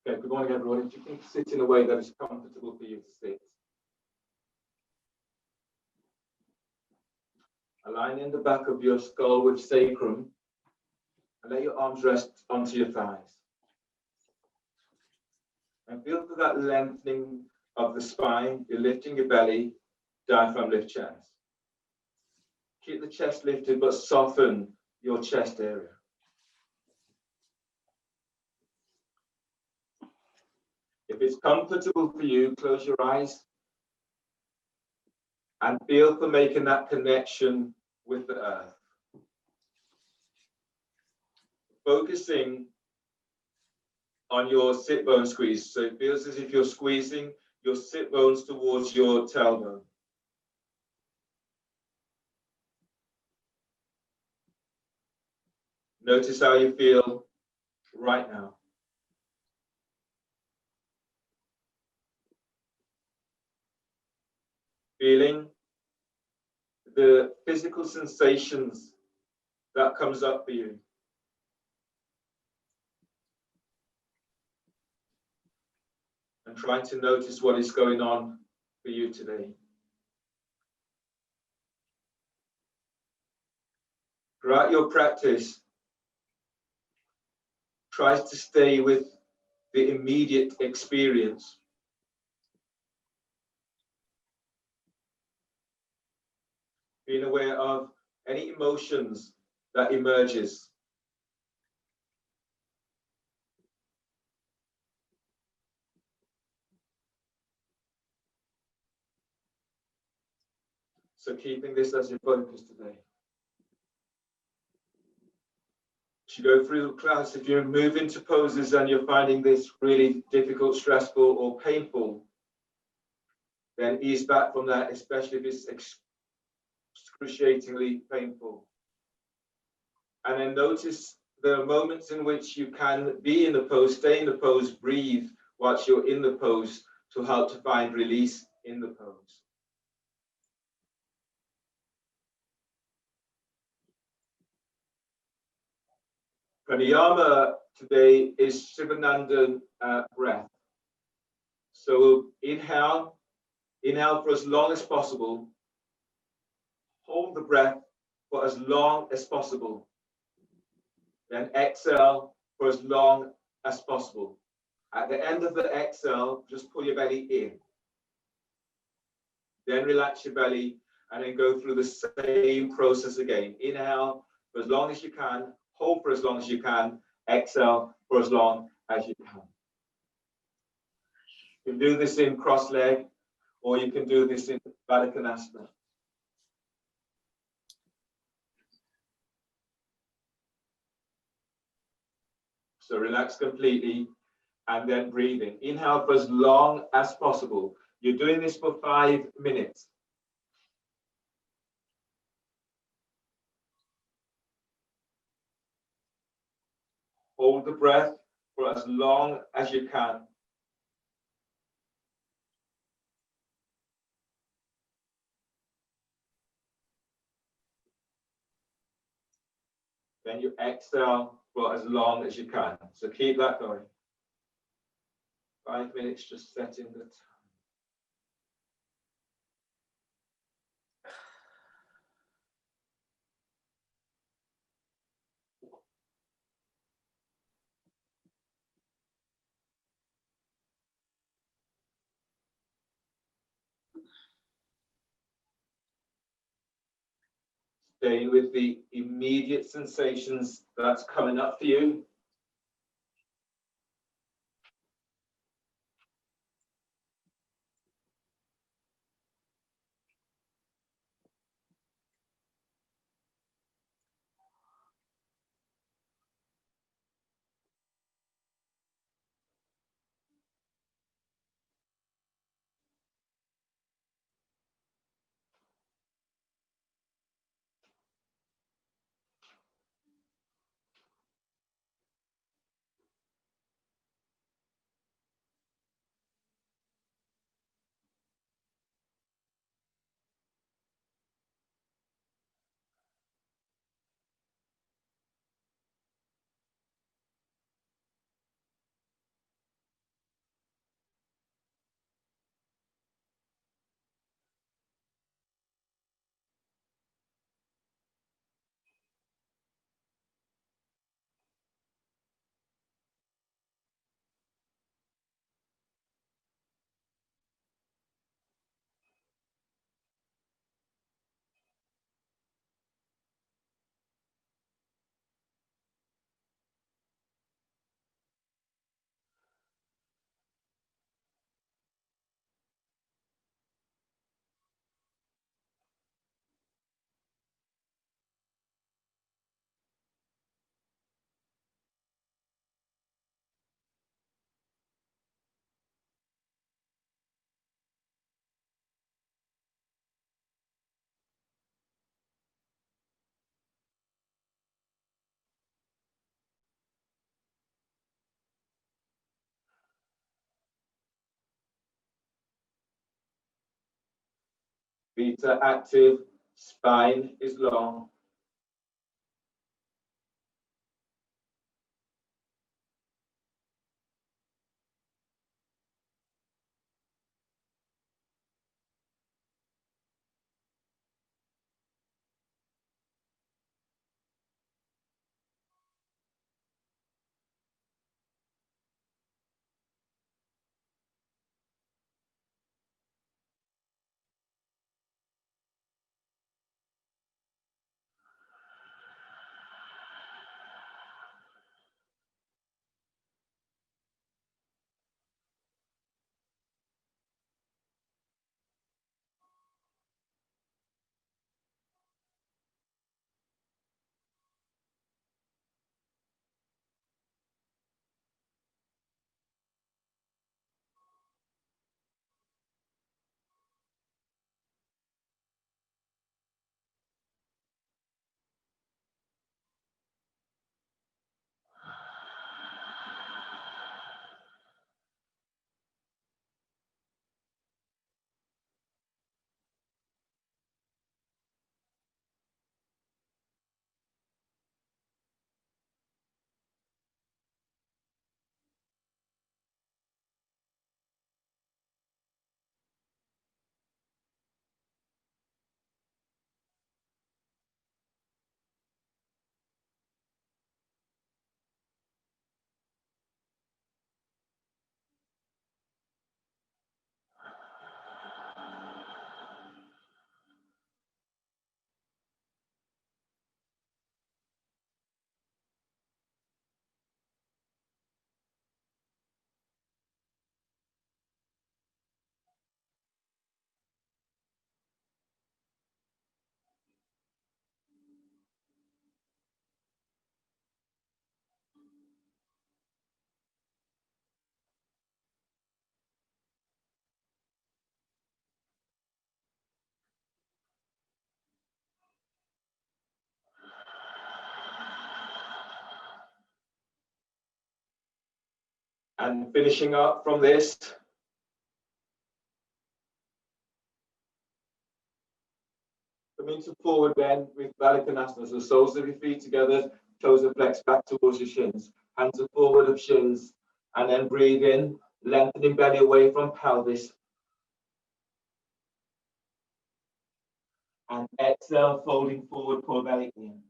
Okay, good morning, everyone. If you can sit in a way that is comfortable for you to sit. Aligning the back of your skull with sacrum and let your arms rest onto your thighs. And feel for that lengthening of the spine. You're lifting your belly, diaphragm lift chest. Keep the chest lifted, but soften your chest area. If it's comfortable for you, close your eyes and feel for making that connection with the earth. Focusing on your sit bone squeeze. So it feels as if you're squeezing your sit bones towards your tailbone. Notice how you feel right now. Feeling the physical sensations that comes up for you. And trying to notice what is going on for you today. Throughout your practice, try to stay with the immediate experience. Being aware of any emotions that emerges. So keeping this as your focus today. As you go through the class, if you're moving to poses and you're finding this really difficult, stressful, or painful, then ease back from that, especially if it's excruciatingly painful. And then notice the moments in which you can be in the pose, stay in the pose, breathe whilst you're in the pose to help to find release in the pose. Pranayama today is Shivanandan breath. So we'll inhale for as long as possible. Hold the breath for as long as possible. Then exhale for as long as possible. At the end of the exhale, just pull your belly in. Then relax your belly and then go through the same process again. Inhale for as long as you can. Hold for as long as you can. Exhale for as long as you can. You can do this in cross leg or you can do this in Baddha Konasana. So relax completely and then breathing. Inhale for as long as possible. You're doing this for 5 minutes. Hold the breath for as long as you can. Then you exhale for as long as you can. So keep that going. 5 minutes, just setting the time. Staying with the immediate sensations that's coming up for you. Feet are active, spine is long. And finishing up from this, coming to forward bend with Baddha. So soles of your feet together, toes are flexed back towards your shins. Hands are forward of shins. And then breathe in, lengthening belly away from pelvis. And exhale, folding forward, pull belly in.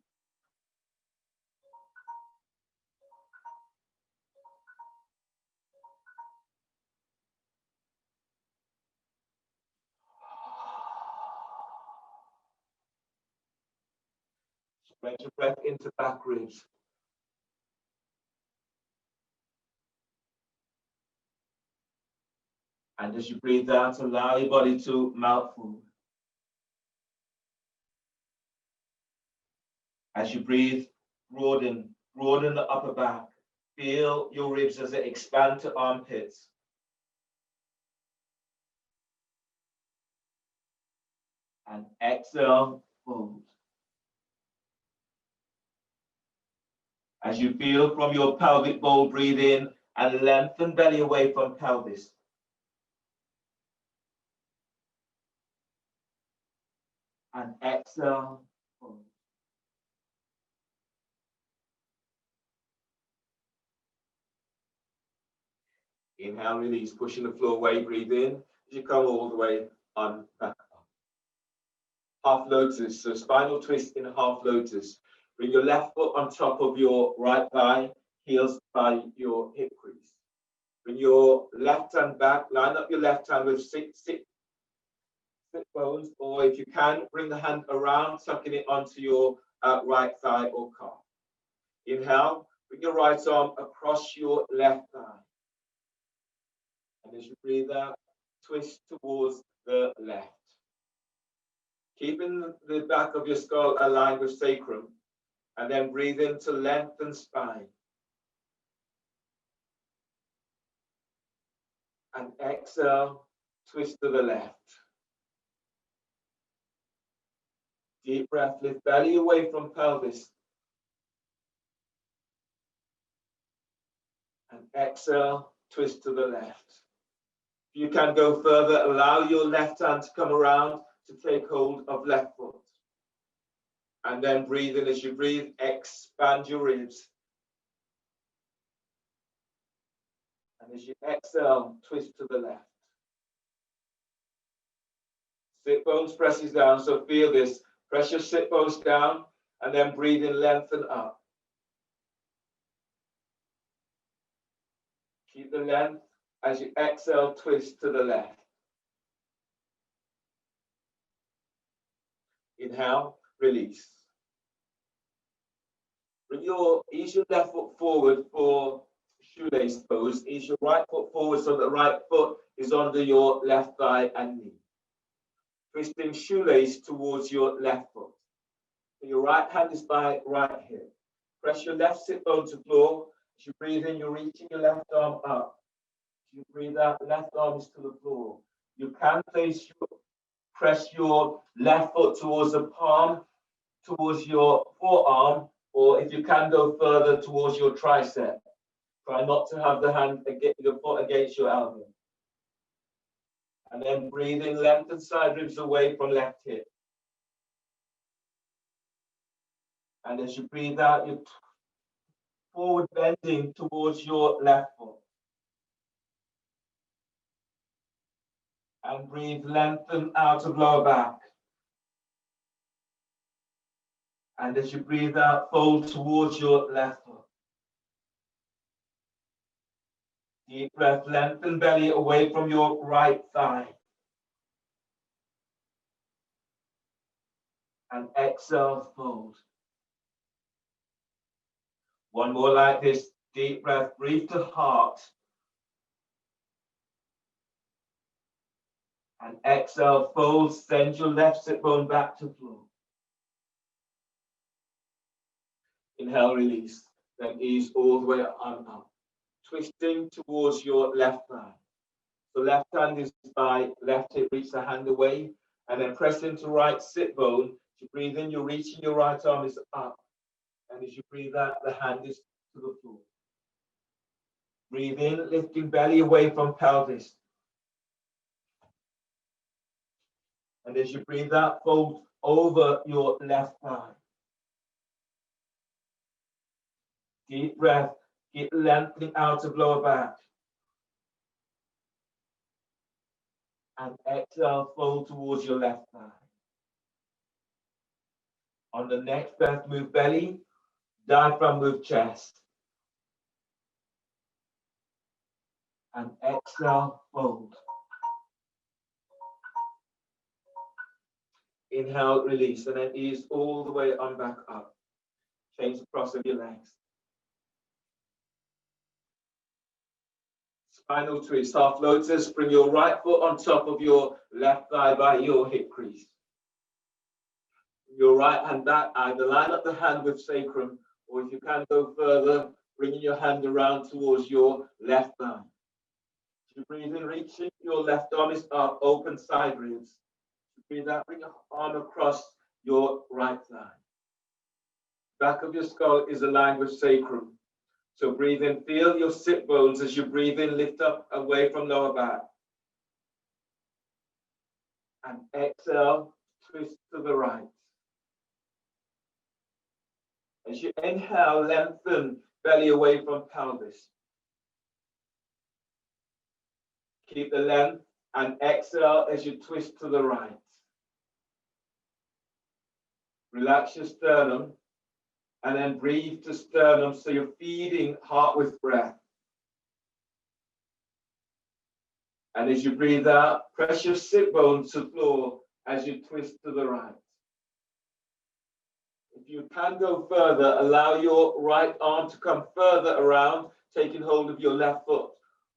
Spread your breath into back ribs. And as you breathe out, allow your body to melt forward. As you breathe, broaden the upper back. Feel your ribs as they expand to armpits. And exhale, fold. As you feel from your pelvic bowl, breathe in and lengthen belly away from pelvis. And exhale, fold. Inhale, release, pushing the floor away, breathe in. As you come all the way on back up. Half lotus, so spinal twist in a half lotus. Bring your left foot on top of your right thigh, heels by your hip crease. Bring your left hand back, line up your left hand with sit bones, or if you can, bring the hand around, tucking it onto your right thigh or calf. Inhale, bring your right arm across your left thigh. And as you breathe out, twist towards the left. Keeping the back of your skull aligned with sacrum, and then breathe in to lengthen spine. And exhale, twist to the left. Deep breath, lift belly away from pelvis. And exhale, twist to the left. If you can go further, allow your left hand to come around to take hold of left foot. And then breathe in. As you breathe, expand your ribs. And as you exhale, twist to the left. Sit bones presses down, so feel this. Press your sit bones down, and then breathe in, lengthen up. Keep the length. As you exhale, twist to the left. Inhale, release. Ease your left foot forward for shoelace pose. Ease your right foot forward so the right foot is under your left thigh and knee. Twisting shoelace towards your left foot. Your right hand is by right hip. Press your left sit bone to floor. As you breathe in, you're reaching your left arm up. As you breathe out, the left arm is to the floor. You can press your left foot towards the palm, towards your forearm, or if you can go further towards your tricep. Try not to have the hand your foot against your elbow. And then breathe in, lengthen side ribs away from left hip. And as you breathe out, you're forward bending towards your left foot. And breathe, lengthen out of lower back. And as you breathe out, fold towards your left foot. Deep breath, lengthen belly away from your right thigh. And exhale, fold. One more like this. Deep breath, breathe to heart. And exhale, fold, send your left sit bone back to floor. Inhale, release. Then ease all the way on up. Twisting towards your left thigh. The left hand is by left hip, reach the hand away. And then press into right sit bone. As you breathe in, you're reaching your right arm is up. And as you breathe out, the hand is to the floor. Breathe in, lifting belly away from pelvis. And as you breathe out, fold over your left thigh. Deep breath, keep lengthening out of lower back. And exhale, fold towards your left thigh. On the next breath, move belly, diaphragm, move chest. And exhale, fold. Inhale, release, and then ease all the way on back up. Change the cross of your legs. Spinal twist, half lotus. Bring your right foot on top of your left thigh by your hip crease. Your right hand back, either line up the hand with sacrum, or if you can go further, bringing your hand around towards your left thigh. You breathe in, reaching, your left arm is up, open side ribs. You breathe out, bring your arm across your right thigh. Back of your skull is aligned with sacrum. So breathe in, feel your sit bones as you breathe in, lift up away from lower back. And exhale, twist to the right. As you inhale, lengthen belly away from pelvis. Keep the length and exhale as you twist to the right. Relax your sternum and then breathe to sternum so you're feeding heart with breath. And as you breathe out, press your sit bones to floor as you twist to the right. If you can go further, allow your right arm to come further around, taking hold of your left foot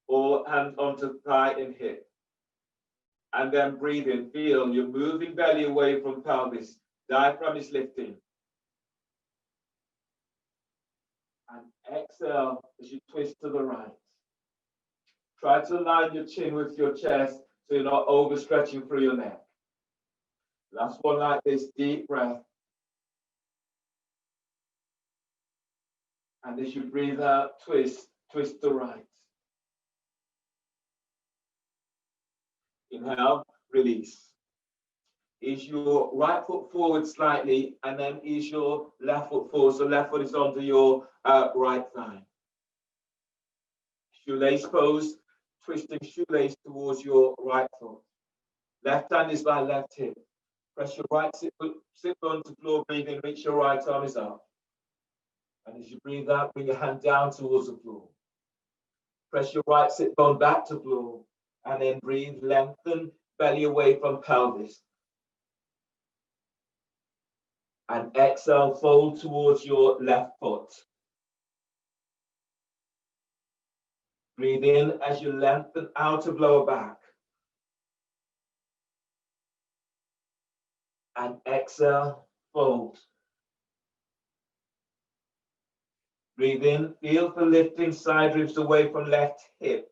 or hand onto thigh and hip. And then breathe in, feel you're moving belly away from pelvis. Diaphragm is lifting. And exhale as you twist to the right. Try to align your chin with your chest so you're not overstretching through your neck. Last one like this, deep breath. And as you breathe out, twist to right. Inhale, release. Is your right foot forward slightly, and then is your left foot forward. So left foot is onto your right thigh. Shoelace pose, twisting shoelace towards your right foot. Left hand is by left hip. Press your right sit bone to floor, breathe in, reach your right arm is up. And as you breathe out, bring your hand down towards the floor. Press your right sit bone back to floor, and then breathe, lengthen belly away from pelvis. And exhale, fold towards your left foot. Breathe in as you lengthen out of lower back. And exhale, fold. Breathe in, feel for lifting side ribs away from left hip.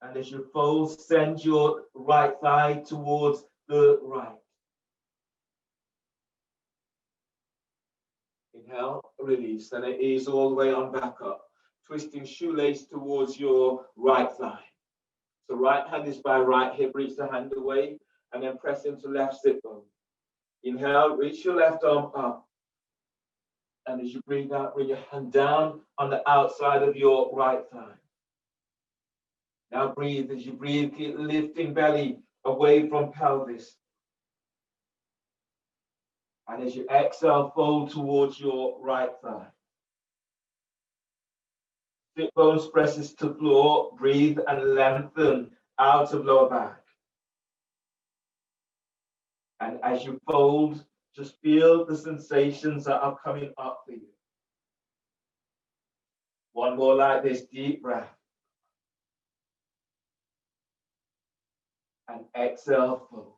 And as you fold, send your right thigh towards the right. Inhale, release, and it ease all the way on back up. Twisting shoelace towards your right thigh. So right hand is by right hip, reach the hand away, and then press into left sit bone. Inhale, reach your left arm up. And as you breathe out, bring your hand down on the outside of your right thigh. Now breathe. As you breathe, keep lifting belly away from pelvis. And as you exhale, fold towards your right thigh. Sit bones presses to floor. Breathe and lengthen out of lower back. And as you fold, just feel the sensations that are coming up for you. One more like this, deep breath. And exhale, fold.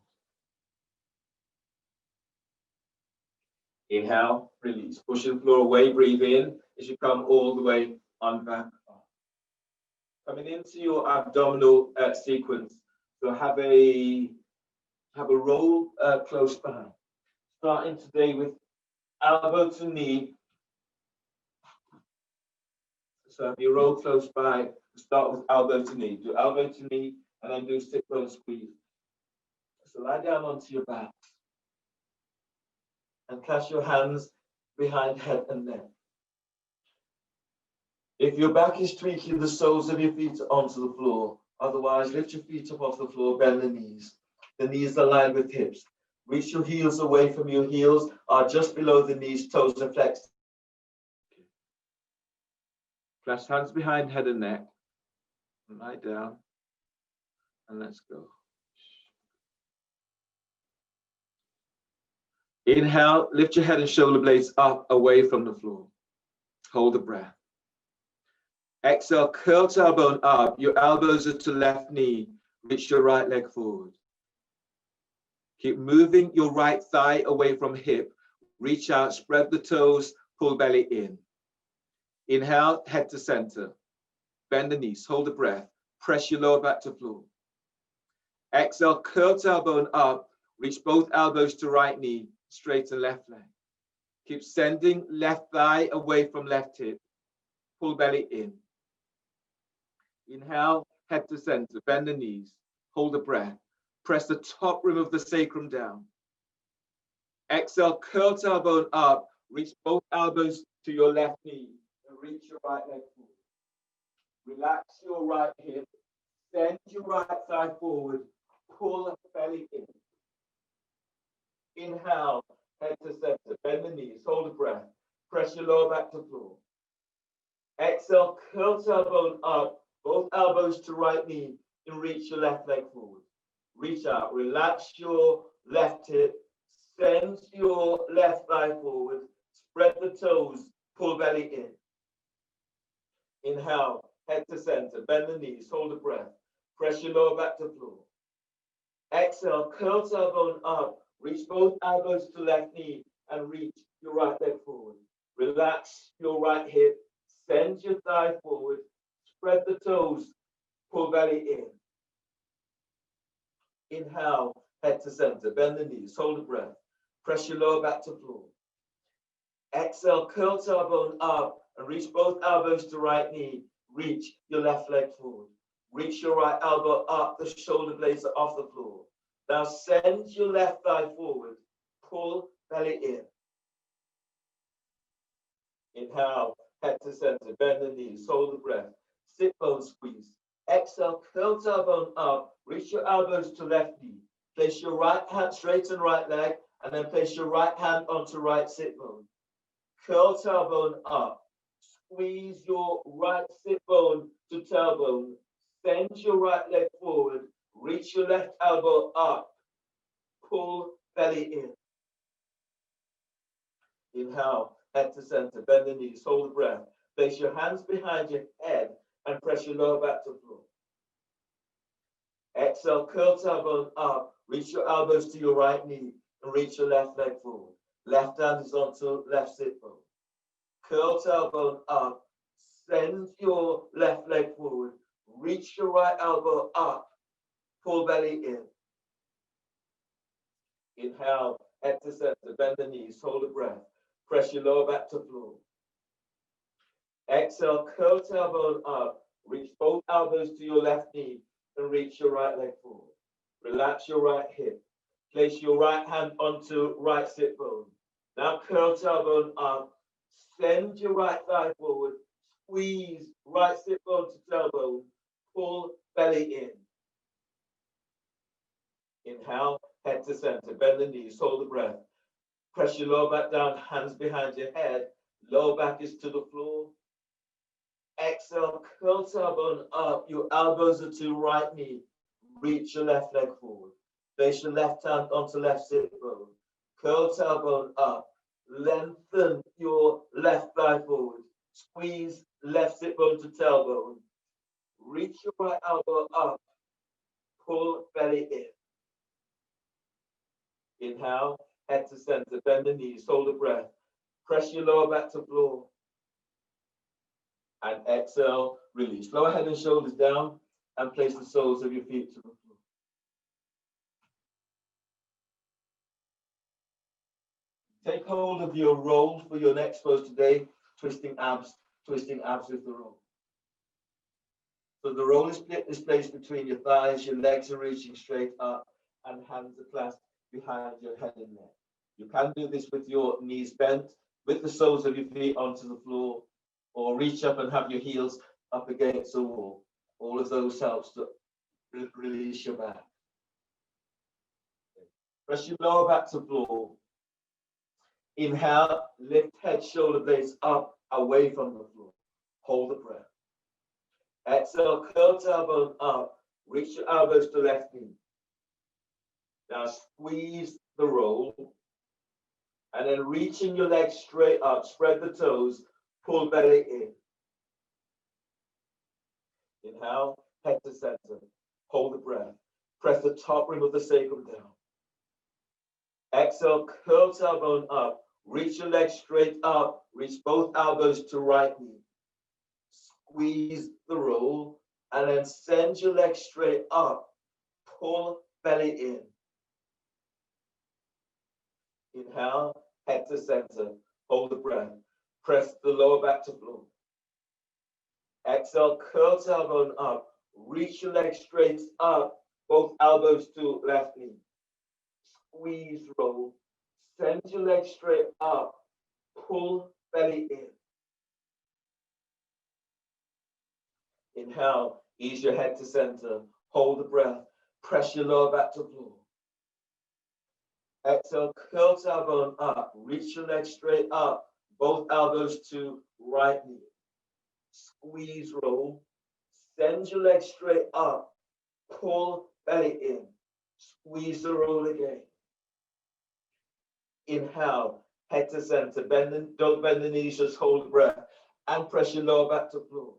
Inhale, release. Push the floor away, breathe in as you come all the way on back up. Coming into your abdominal sequence. So have a roll close by. Starting today with elbow to knee. So have your roll close by. Start with elbow to knee. Do elbow to knee and then do sit bone squeeze. So lie down onto your back. And clasp your hands behind head and neck. If your back is tweaking, the soles of your feet onto the floor. Otherwise, lift your feet up off the floor, bend the knees. The knees aligned with hips. Reach your heels away from your heels, are just below the knees, toes are flexed. Clasp hands behind head and neck. And lie down. And let's go. Inhale, lift your head and shoulder blades up away from the floor. Hold the breath. Exhale, curl tailbone up. Your elbows are to left knee. Reach your right leg forward. Keep moving your right thigh away from hip. Reach out, spread the toes, pull belly in. Inhale, head to center. Bend the knees, hold the breath. Press your lower back to floor. Exhale, curl tailbone up. Reach both elbows to right knee. Straighten left leg. Keep sending left thigh away from left hip. Pull belly in. Inhale, head to center. Bend the knees. Hold the breath. Press the top rim of the sacrum down. Exhale, curl tailbone up. Reach both elbows to your left knee. And reach your right leg forward. Relax your right hip. Send your right thigh forward. Pull belly in. Inhale, head to center, bend the knees, hold the breath, press your lower back to floor. Exhale, curl tailbone up, both elbows to right knee, and reach your left leg forward. Reach out, relax your left hip, send your left thigh forward, spread the toes, pull belly in. Inhale, head to center, bend the knees, hold the breath, press your lower back to floor. Exhale, curl tailbone up. Reach both elbows to left knee and reach your right leg forward. Relax your right hip. Send your thigh forward. Spread the toes. Pull belly in. Inhale, head to center. Bend the knees. Hold the breath. Press your lower back to floor. Exhale, curl tailbone up and reach both elbows to right knee. Reach your left leg forward. Reach your right elbow up, the shoulder blades are off the floor. Now send your left thigh forward, pull belly in. Inhale, head to center, bend the knees, hold the breath. Sit bone squeeze. Exhale, curl tailbone up, reach your elbows to left knee. Place your right hand, straighten right leg, and then place your right hand onto right sit bone. Curl tailbone up. Squeeze your right sit bone to tailbone. Send your right leg forward. Reach your left elbow up. Pull belly in. Inhale, head to center, bend the knees, hold the breath. Place your hands behind your head and press your lower back to floor. Exhale, curl tailbone up. Reach your elbows to your right knee and reach your left leg forward. Left hand is onto left sit bone. Curl tailbone up. Send your left leg forward. Reach your right elbow up. Pull belly in. Inhale, head to center, bend the knees, hold the breath. Press your lower back to floor. Exhale, curl tailbone up. Reach both elbows to your left knee and reach your right leg forward. Relax your right hip. Place your right hand onto right sit bone. Now curl tailbone up. Send your right thigh forward. Squeeze right sit bone to tailbone. Pull belly in. Inhale, head to center. Bend the knees, hold the breath. Press your lower back down, hands behind your head. Lower back is to the floor. Exhale, curl tailbone up. Your elbows are to right knee. Reach your left leg forward. Place your left hand onto left sit bone. Curl tailbone up. Lengthen your left thigh forward. Squeeze left sit bone to tailbone. Reach your right elbow up. Pull belly in. Inhale, head to center, bend the knees, hold the breath. Press your lower back to floor. And exhale, release. Lower head and shoulders down and place the soles of your feet to the floor. Take hold of your roll for your next pose today, twisting abs with the roll. So the roll is placed between your thighs, your legs are reaching straight up, and hands are clasped behind your head and neck. You can do this with your knees bent, with the soles of your feet onto the floor, or reach up and have your heels up against the wall. All of those helps to release your back. Press your lower back to floor. Inhale, lift head, shoulder blades up, away from the floor. Hold the breath. Exhale, curl tailbone up. Reach your elbows to left knee. Now squeeze the roll. And then reaching your legs straight up, spread the toes, pull belly in. Inhale, head to center. Hold the breath. Press the top rim of the sacrum down. Exhale, curl tailbone up. Reach your legs straight up. Reach both elbows to right knee. Squeeze the roll. And then send your legs straight up. Pull belly in. Inhale, head to center. Hold the breath. Press the lower back to floor. Exhale, curl tailbone up. Reach your legs straight up. Both elbows to left knee. Squeeze roll. Send your legs straight up. Pull belly in. Inhale, ease your head to center. Hold the breath. Press your lower back to floor. Exhale, curl tailbone up. Reach your legs straight up. Both elbows to right knee. Squeeze roll. Send your legs straight up. Pull belly in. Squeeze the roll again. Inhale, head to center. Don't bend the knees, just hold the breath. And press your lower back to floor.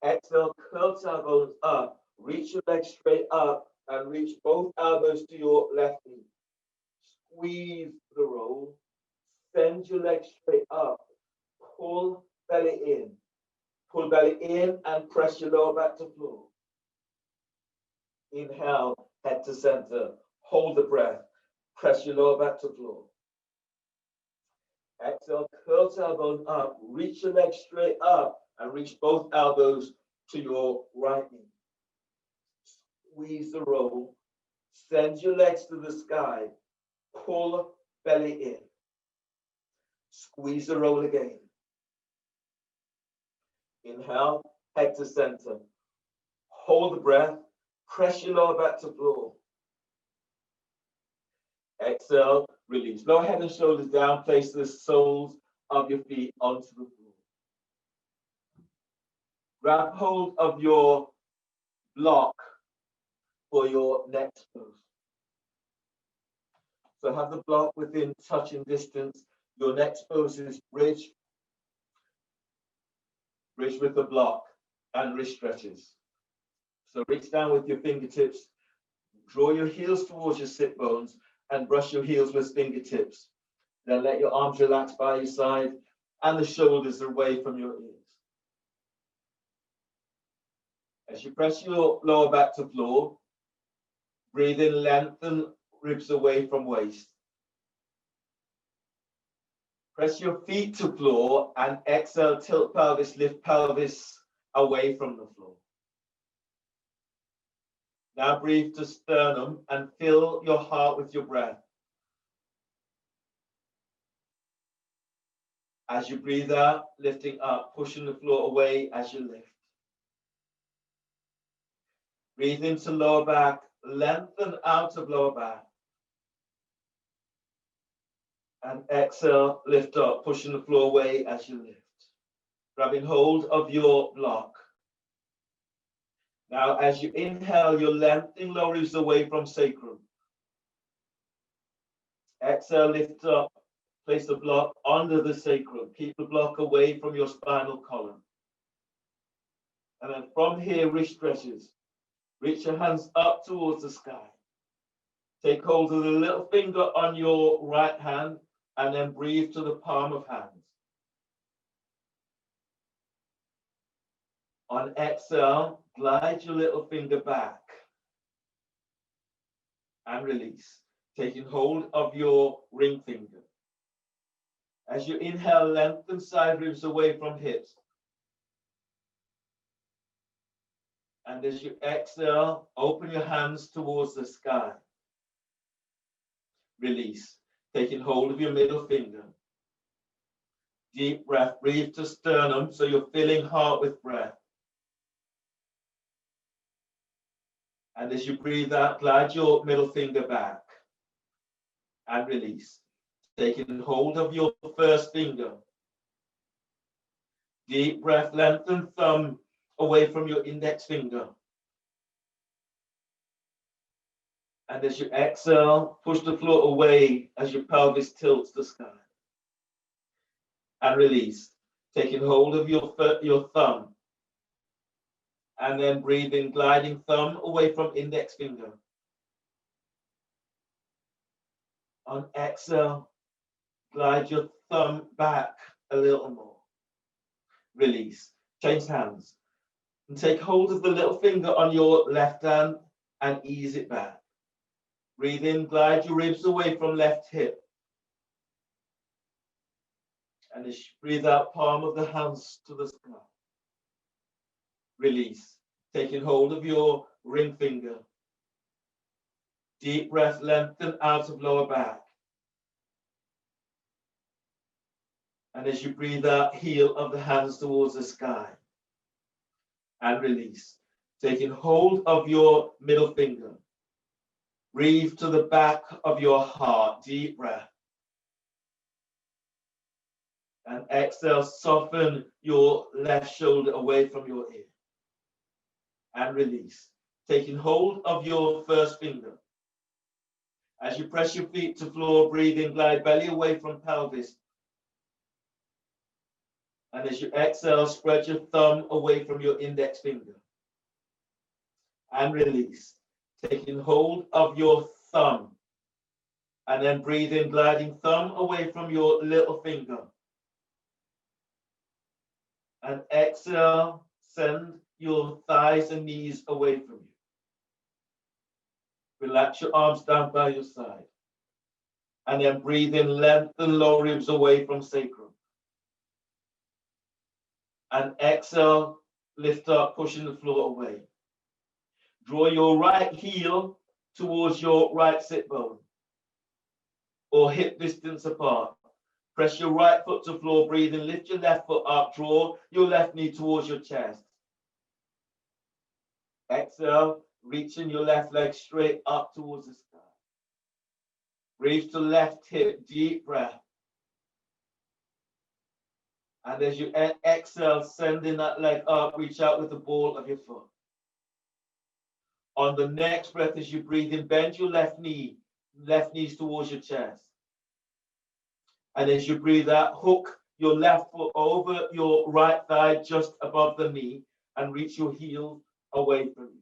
Exhale, curl tailbones up. Reach your legs straight up and reach both elbows to your left knee. Squeeze the roll. Send your legs straight up. Pull belly in. Pull belly in and press your lower back to floor. Inhale, head to center. Hold the breath. Press your lower back to floor. Exhale, curl tailbone up. Reach your legs straight up and reach both elbows to your right knee. Squeeze the roll. Send your legs to the sky. Pull belly in. Squeeze the roll again. Inhale, head to center. Hold the breath. Press your lower back to floor. Exhale, release. Lower head and shoulders down. Place the soles of your feet onto the floor. Grab hold of your block for your next pose. So have the block within touching distance. Your next pose is bridge with the block and wrist stretches. So reach down with your fingertips, draw your heels towards your sit bones and brush your heels with fingertips. Then let your arms relax by your side and the shoulders away from your ears. As you press your lower back to floor, breathe in, lengthen ribs away from waist. Press your feet to floor and exhale, tilt pelvis, lift pelvis away from the floor. Now breathe to sternum and fill your heart with your breath. As you breathe out, lifting up, pushing the floor away as you lift. Breathe into lower back, lengthen out of lower back. And exhale, lift up, pushing the floor away as you lift. Grabbing hold of your block. Now, as you inhale, you're lengthening lower ribs away from sacrum. Exhale, lift up, place the block under the sacrum. Keep the block away from your spinal column. And then from here, wrist stretches. Reach your hands up towards the sky. Take hold of the little finger on your right hand and then breathe to the palm of hands. On exhale, glide your little finger back and release, taking hold of your ring finger. As you inhale, lengthen side ribs away from hips. And as you exhale, open your hands towards the sky. Release, taking hold of your middle finger. Deep breath, breathe to sternum so you're filling heart with breath. And as you breathe out, glide your middle finger back and release, taking hold of your first finger. Deep breath, lengthen thumb away from your index finger. And as you exhale, push the floor away as your pelvis tilts the sky. And release, taking hold of your thumb. And then breathing, gliding thumb away from index finger. On exhale, glide your thumb back a little more. Release, change hands. And take hold of the little finger on your left hand and ease it back. Breathe in, glide your ribs away from left hip. And as you breathe out, palm of the hands to the sky. Release, taking hold of your ring finger. Deep breath, lengthen out of lower back. And as you breathe out, heel of the hands towards the sky. And release, taking hold of your middle finger. Breathe to the back of your heart, deep breath. And exhale, soften your left shoulder away from your ear. And release, taking hold of your first finger. As you press your feet to floor, breathe in, glide belly away from pelvis. And as you exhale, spread your thumb away from your index finger. And release, taking hold of your thumb. And then breathe in, gliding thumb away from your little finger. And exhale, send your thighs and knees away from you. Relax your arms down by your side. And then breathe in, lengthen lower ribs away from sacrum. And exhale, lift up, pushing the floor away. Draw your right heel towards your right sit bone or hip distance apart. Press your right foot to floor, breathe in, lift your left foot up, draw your left knee towards your chest. Exhale, reaching your left leg straight up towards the sky. Breathe to left hip, deep breath. And as you exhale, sending that leg up, reach out with the ball of your foot. On the next breath, as you breathe in, bend your left knees towards your chest. And as you breathe out, hook your left foot over your right thigh just above the knee and reach your heel away from you.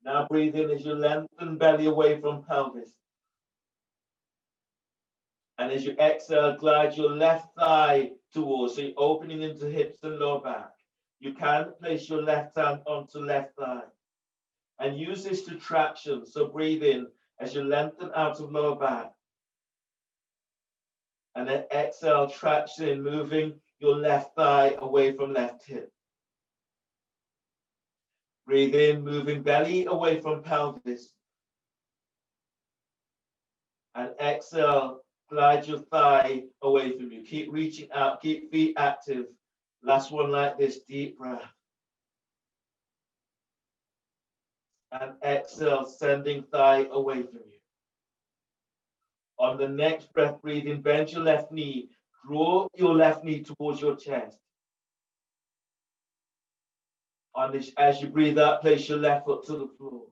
Now breathe in as you lengthen belly away from pelvis. And as you exhale, glide your left thigh towards, so you're opening into hips and lower back. You can place your left hand onto left thigh. And use this to traction. So breathe in as you lengthen out of lower back. And then exhale, traction, moving your left thigh away from left hip. Breathe in, moving belly away from pelvis. And exhale, glide your thigh away from you. Keep reaching out, keep feet active. Last one like this, deep breath. And exhale, sending thigh away from you. On the next breath, breathe in, bend your left knee. Draw your left knee towards your chest. On this, as you breathe out, place your left foot to the floor.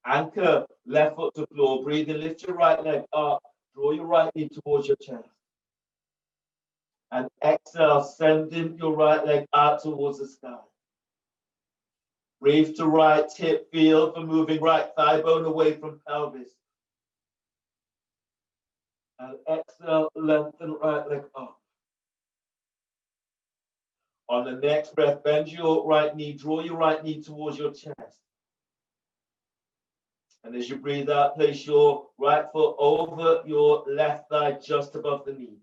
Anchor left foot to floor. Breathe in, lift your right leg up. Draw your right knee towards your chest. And exhale, sending your right leg out towards the sky. Breathe to right hip, feel for moving right thigh bone away from pelvis. And exhale, lengthen right leg up. On the next breath, bend your right knee, draw your right knee towards your chest. And as you breathe out, place your right foot over your left thigh just above the knee.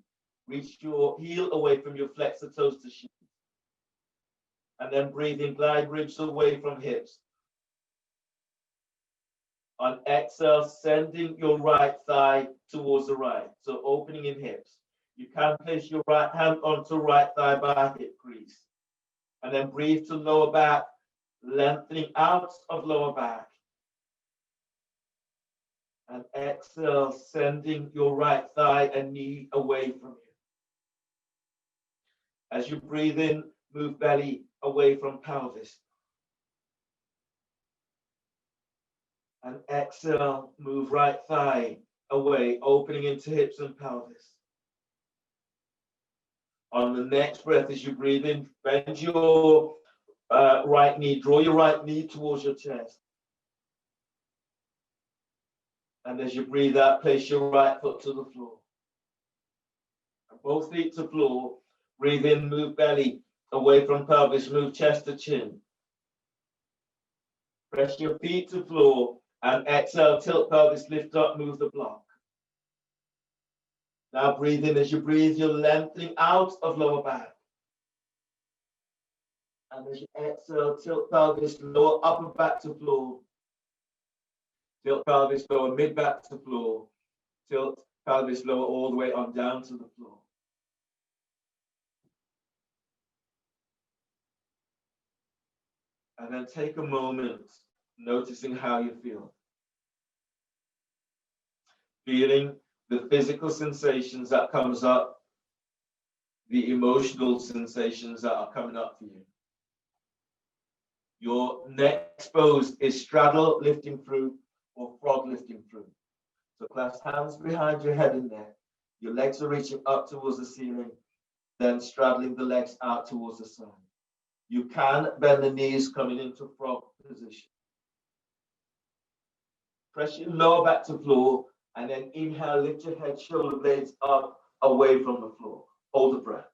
Reach your heel away from your flexor toes to shins. And then breathe in, glide ribs away from hips. On exhale, sending your right thigh towards the right. So opening in hips. You can place your right hand onto right thigh by hip crease. And then breathe to lower back, lengthening out of lower back. And exhale, sending your right thigh and knee away from you. As you breathe in, move belly away from pelvis. And exhale, move right thigh away, opening into hips and pelvis. On the next breath, as you breathe in, bend your right knee, draw your right knee towards your chest. And as you breathe out, place your right foot to the floor. And both feet to floor. Breathe in, move belly away from pelvis, move chest to chin. Press your feet to floor and exhale, tilt pelvis, lift up, move the block. Now breathe in. As you breathe, you're lengthening out of lower back. And as you exhale, tilt pelvis, lower upper back to floor. Tilt pelvis, lower mid back to floor. Tilt pelvis, lower all the way on down to the floor. And then take a moment noticing how you feel. Feeling the physical sensations that comes up, the emotional sensations that are coming up for you. Your next pose is straddle lifting through or frog lifting through. So clasp hands behind your head and neck. Your legs are reaching up towards the ceiling, then straddling the legs out towards the side. You can bend the knees coming into frog position. Press your lower back to floor and then inhale, lift your head, shoulder blades up away from the floor. Hold the breath.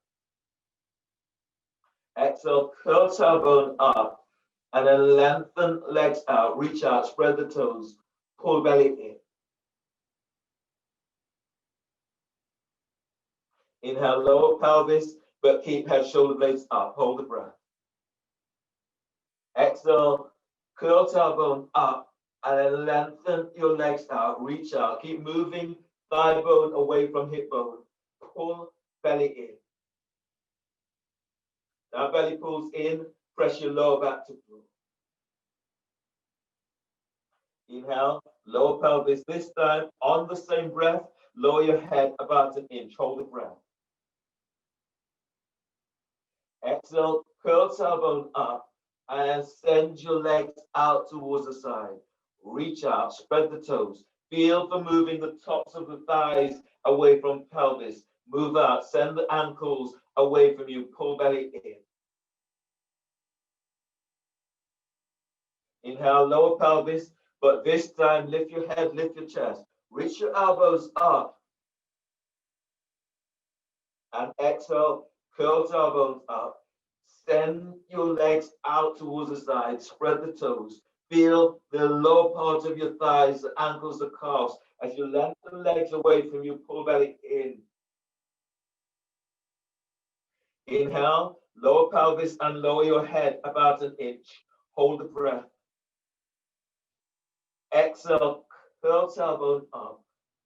Exhale, curl tailbone up and then lengthen legs out, reach out, spread the toes, pull belly in. Inhale, lower pelvis, but keep head, shoulder blades up. Hold the breath. Exhale, curl tailbone up, and then lengthen your legs out. Reach out. Keep moving thigh bone away from hip bone. Pull belly in. Now belly pulls in. Press your lower back to floor. Inhale, lower pelvis. This time, on the same breath, lower your head about an inch. Hold the breath. Exhale, curl tailbone up, and send your legs out towards the side. Reach out, spread the toes. Feel for moving the tops of the thighs away from pelvis. Move out, send the ankles away from you. Pull belly in. Inhale, lower pelvis, but this time lift your head, lift your chest. Reach your elbows up. And exhale, curl tailbones up. Send your legs out towards the side. Spread the toes. Feel the lower part of your thighs, the ankles, the calves. As you lengthen legs away from you, pull belly in. Inhale, lower pelvis and lower your head about an inch. Hold the breath. Exhale, curl tailbone up.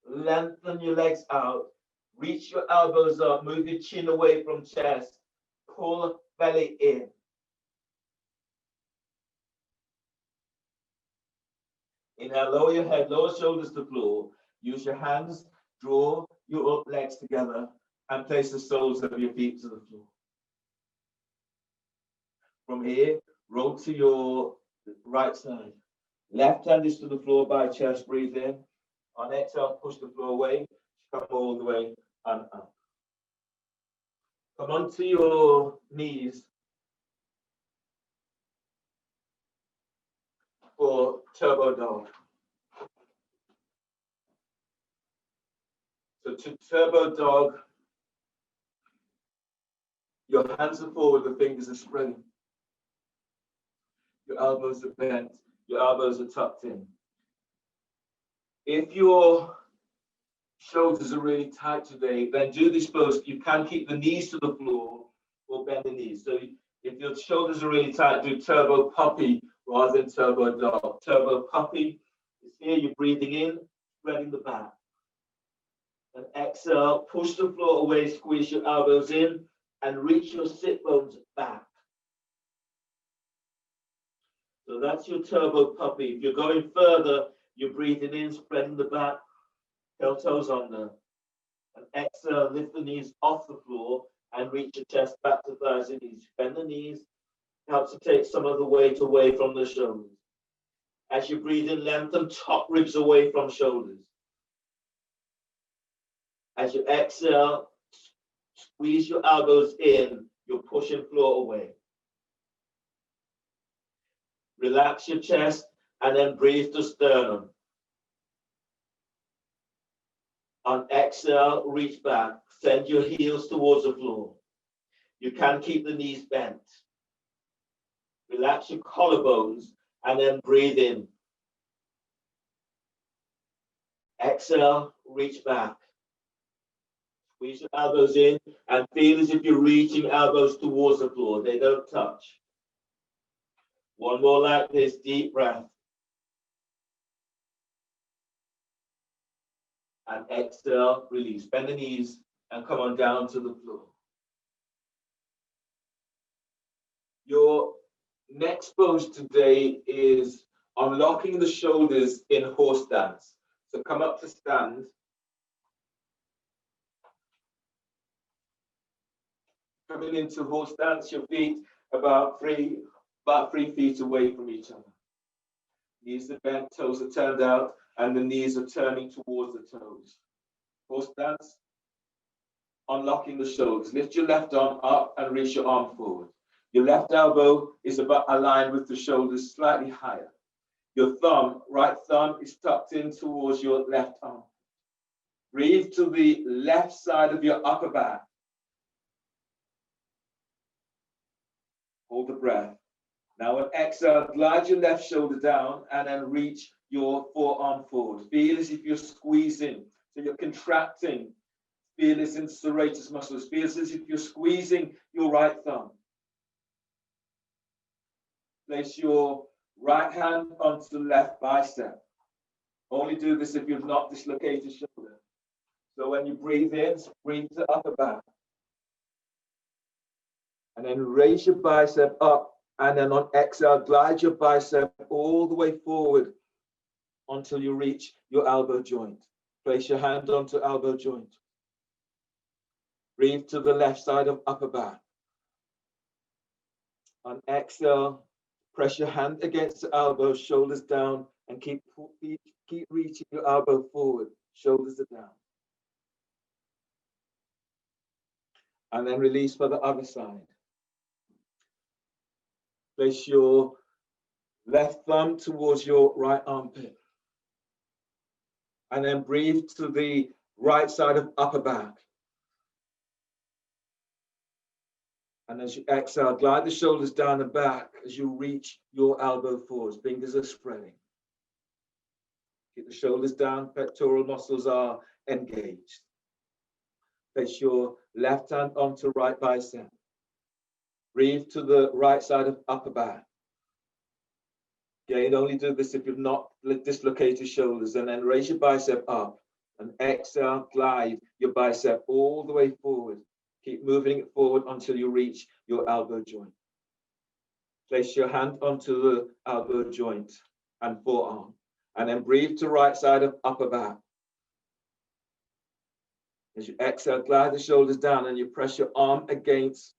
Lengthen your legs out. Reach your elbows up. Move your chin away from chest. Pull belly in. Inhale, lower your head, lower shoulders to floor. Use your hands, draw your legs together, and place the soles of your feet to the floor. From here, roll to your right side. Left hand is to the floor by chest, breathe in. On exhale, push the floor away, come all the way and up. Come onto your knees for turbo dog. So to turbo dog, your hands are forward, the fingers are spreading. Your elbows are bent, your elbows are tucked in. If your shoulders are really tight today, then do this pose. You can keep the knees to the floor or bend the knees. So if your shoulders are really tight, do turbo puppy rather than turbo dog. Turbo puppy is here, you're breathing in, spreading the back. And exhale, push the floor away, squeeze your elbows in, and reach your sit bones back. So that's your turbo puppy. If you're going further, you're breathing in, spreading the back, heel toes under. And exhale, lift the knees off the floor and reach your chest back to thighs and knees. Bend the knees, helps to take some of the weight away from the shoulders. As you breathe in, lengthen top ribs away from shoulders. As you exhale, squeeze your elbows in, you're pushing floor away. Relax your chest and then breathe to sternum. On exhale, reach back, send your heels towards the floor. You can keep the knees bent. Relax your collarbones and then breathe in. Exhale, reach back. Squeeze your elbows in and feel as if you're reaching elbows towards the floor. They don't touch. One more like this, deep breath. And exhale, release. Bend the knees and come on down to the floor. Your next pose today is unlocking the shoulders in horse stance. So come up to stand. Coming into horse stance, your feet about 3 feet away from each other. Knees are bent, toes are turned out, and the knees are turning towards the toes. Horse stance, unlocking the shoulders. Lift your left arm up and reach your arm forward. Your left elbow is about aligned with the shoulders, slightly higher. Your thumb, right thumb, is tucked in towards your left arm. Breathe to the left side of your upper back. Hold the breath. Now on exhale, glide your left shoulder down and then reach your forearm forward. Feel as if you're squeezing, so you're contracting Feel this in serratus muscles. Feel as if you're squeezing your right thumb. Place your right hand onto the left bicep. Only do this if you've not dislocated shoulder. So when you breathe in, breathe the upper back. And then raise your bicep up. And then on exhale, glide your bicep all the way forward until you reach your elbow joint. Place your hand onto elbow joint. Breathe to the left side of upper back. On exhale, press your hand against the elbow, shoulders down, and keep reaching your elbow forward, shoulders are down. And then release for the other side. Place your left thumb towards your right armpit. And then breathe to the right side of upper back. And as you exhale, glide the shoulders down and back as you reach your elbow forwards. Fingers are spreading. Keep the shoulders down, pectoral muscles are engaged. Place your left hand onto right bicep. Breathe to the right side of upper back. Again, only do this if you've not dislocated shoulders, and then raise your bicep up and exhale, glide your bicep all the way forward. Keep moving it forward until you reach your elbow joint. Place your hand onto the elbow joint and forearm, and then breathe to right side of upper back. As you exhale, glide the shoulders down and you press your arm against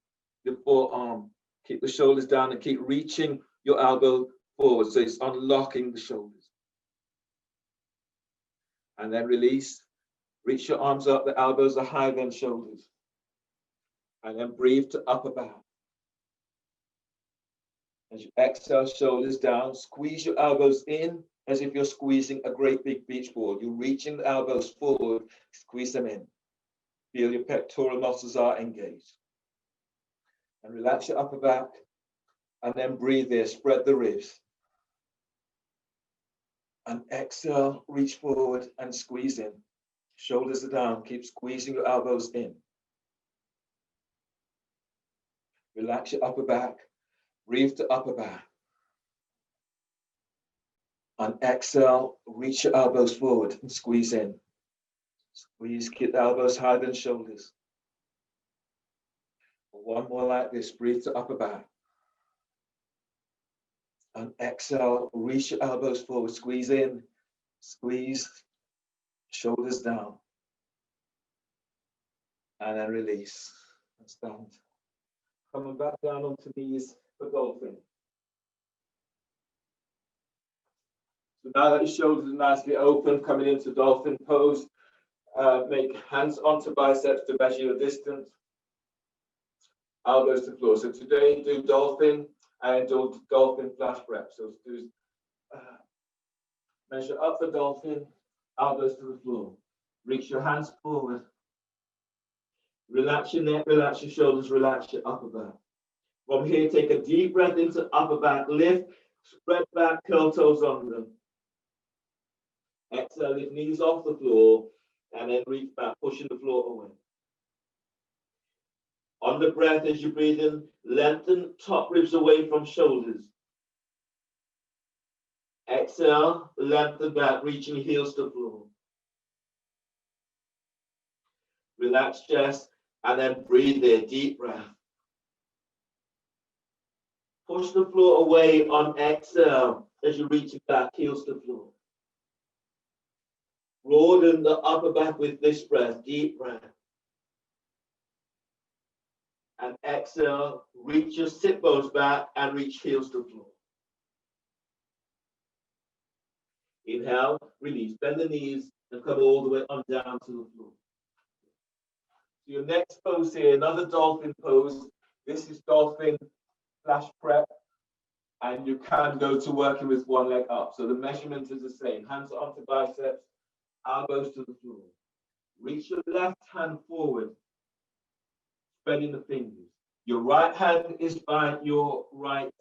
the forearm. Keep the shoulders down and keep reaching your elbow forward, so it's unlocking the shoulders. And then release. Reach your arms up, the elbows are higher than shoulders. And then breathe to upper back. As you exhale, shoulders down, squeeze your elbows in as if you're squeezing a great big beach ball. You're reaching the elbows forward, squeeze them in. Feel your pectoral muscles are engaged. And relax your upper back. And then breathe there, spread the ribs. And exhale, reach forward and squeeze in. Shoulders are down, keep squeezing your elbows in. Relax your upper back, breathe to upper back. And exhale, reach your elbows forward and squeeze in. Squeeze, keep the elbows higher than shoulders. One more like this, breathe to upper back. And exhale, reach your elbows forward, squeeze in, squeeze, shoulders down. And then release and stand. Coming back down onto knees for dolphin. So now that your shoulders are nicely open, coming into dolphin pose, make hands onto biceps to measure your distance. Elbows to the floor. So today do dolphin and do dolphin flash prep. So do measure up for dolphin, elbows to the floor. Reach your hands forward. Relax your neck, relax your shoulders, relax your upper back. From here, take a deep breath into upper back, lift, spread back, curl toes under. Exhale, lift knees off the floor, and then reach back, pushing the floor away. On the breath, as you breathe in, lengthen top ribs away from shoulders. Exhale, lengthen back, reaching heels to floor. Relax chest, and then breathe there, deep breath. Push the floor away on exhale as you reach back, heels to floor. Broaden the upper back with this breath, deep breath. And exhale, reach your sit bones back and reach heels to floor. Inhale, release, bend the knees and come all the way on down to the floor. So your next pose here, another dolphin pose. This is dolphin flash prep, and you can go to working with one leg up. So the measurement is the same. Hands onto biceps, elbows to the floor. Reach your left hand forward, spreading the fingers. Your right hand is by your right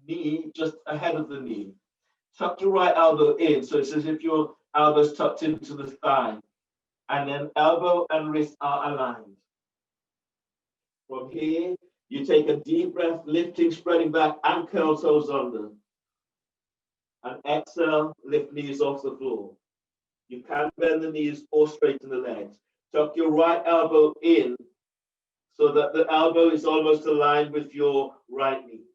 knee, just ahead of the knee. Tuck your right elbow in, so it's as if your elbow's tucked into the thigh. And then elbow and wrist are aligned. From here, you take a deep breath, lifting, spreading back, and curl toes under. And exhale, lift knees off the floor. You can bend the knees or straighten the legs. Tuck your right elbow in so that the elbow is almost aligned with your right knee.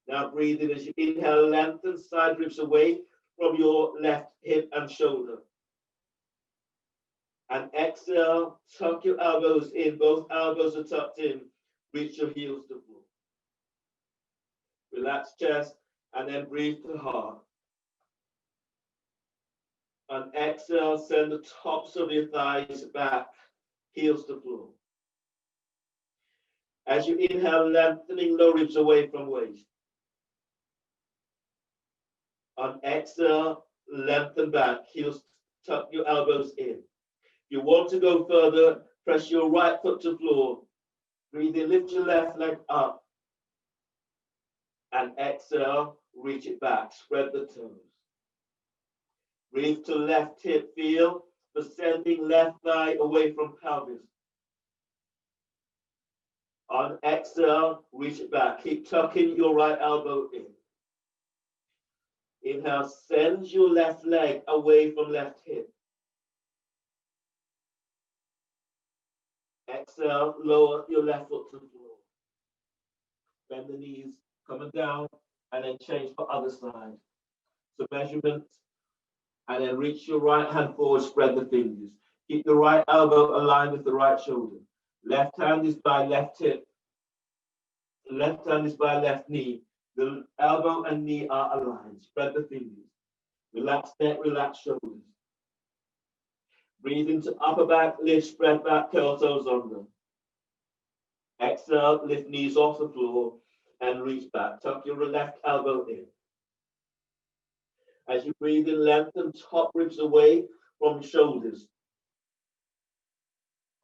Now breathe in as you inhale, lengthen side ribs away from your left hip and shoulder. And exhale, tuck your elbows in. Both elbows are tucked in. Reach your heels to floor. Relax chest and then breathe to heart. And exhale, send the tops of your thighs back, heels to floor. As you inhale, lengthening low ribs away from waist. On exhale, lengthen back, heels, tuck your elbows in. If you want to go further, press your right foot to floor. Breathe in, lift your left leg up. And exhale, reach it back, spread the toes. Breathe to left hip, feel the sending left thigh away from pelvis. On exhale, reach it back. Keep tucking your right elbow in. Inhale, send your left leg away from left hip. Exhale, lower your left foot to the floor. Bend the knees, coming down, and then change for other side. So measurement, and then reach your right hand forward, spread the fingers. Keep the right elbow aligned with the right shoulder. Left hand is by left hip. Left hand is by left knee. The elbow and knee are aligned. Spread the fingers. Relax neck, relax shoulders. Breathe into upper back, lift, spread back, curl toes under. Exhale, lift knees off the floor and reach back. Tuck your left elbow in. As you breathe in, lengthen top ribs away from shoulders.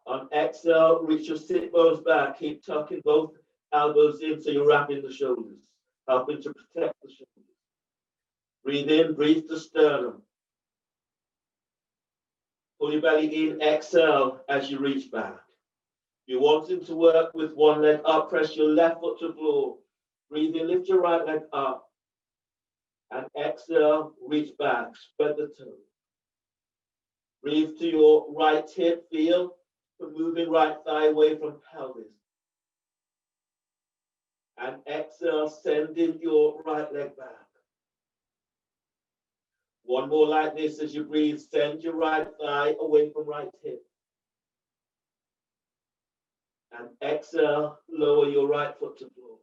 On exhale, reach your sit bones back. Keep tucking both elbows in so you're wrapping the shoulders, helping to protect the shoulders. Breathe in, breathe to sternum. Pull your belly in, exhale as you reach back. If you're wanting to work with one leg up, press your left foot to the floor. Breathe in, lift your right leg up. And exhale, reach back, spread the toes. Breathe to your right hip, feel the moving right thigh away from pelvis. And exhale, sending your right leg back. One more like this as you breathe, send your right thigh away from right hip. And exhale, lower your right foot to the floor.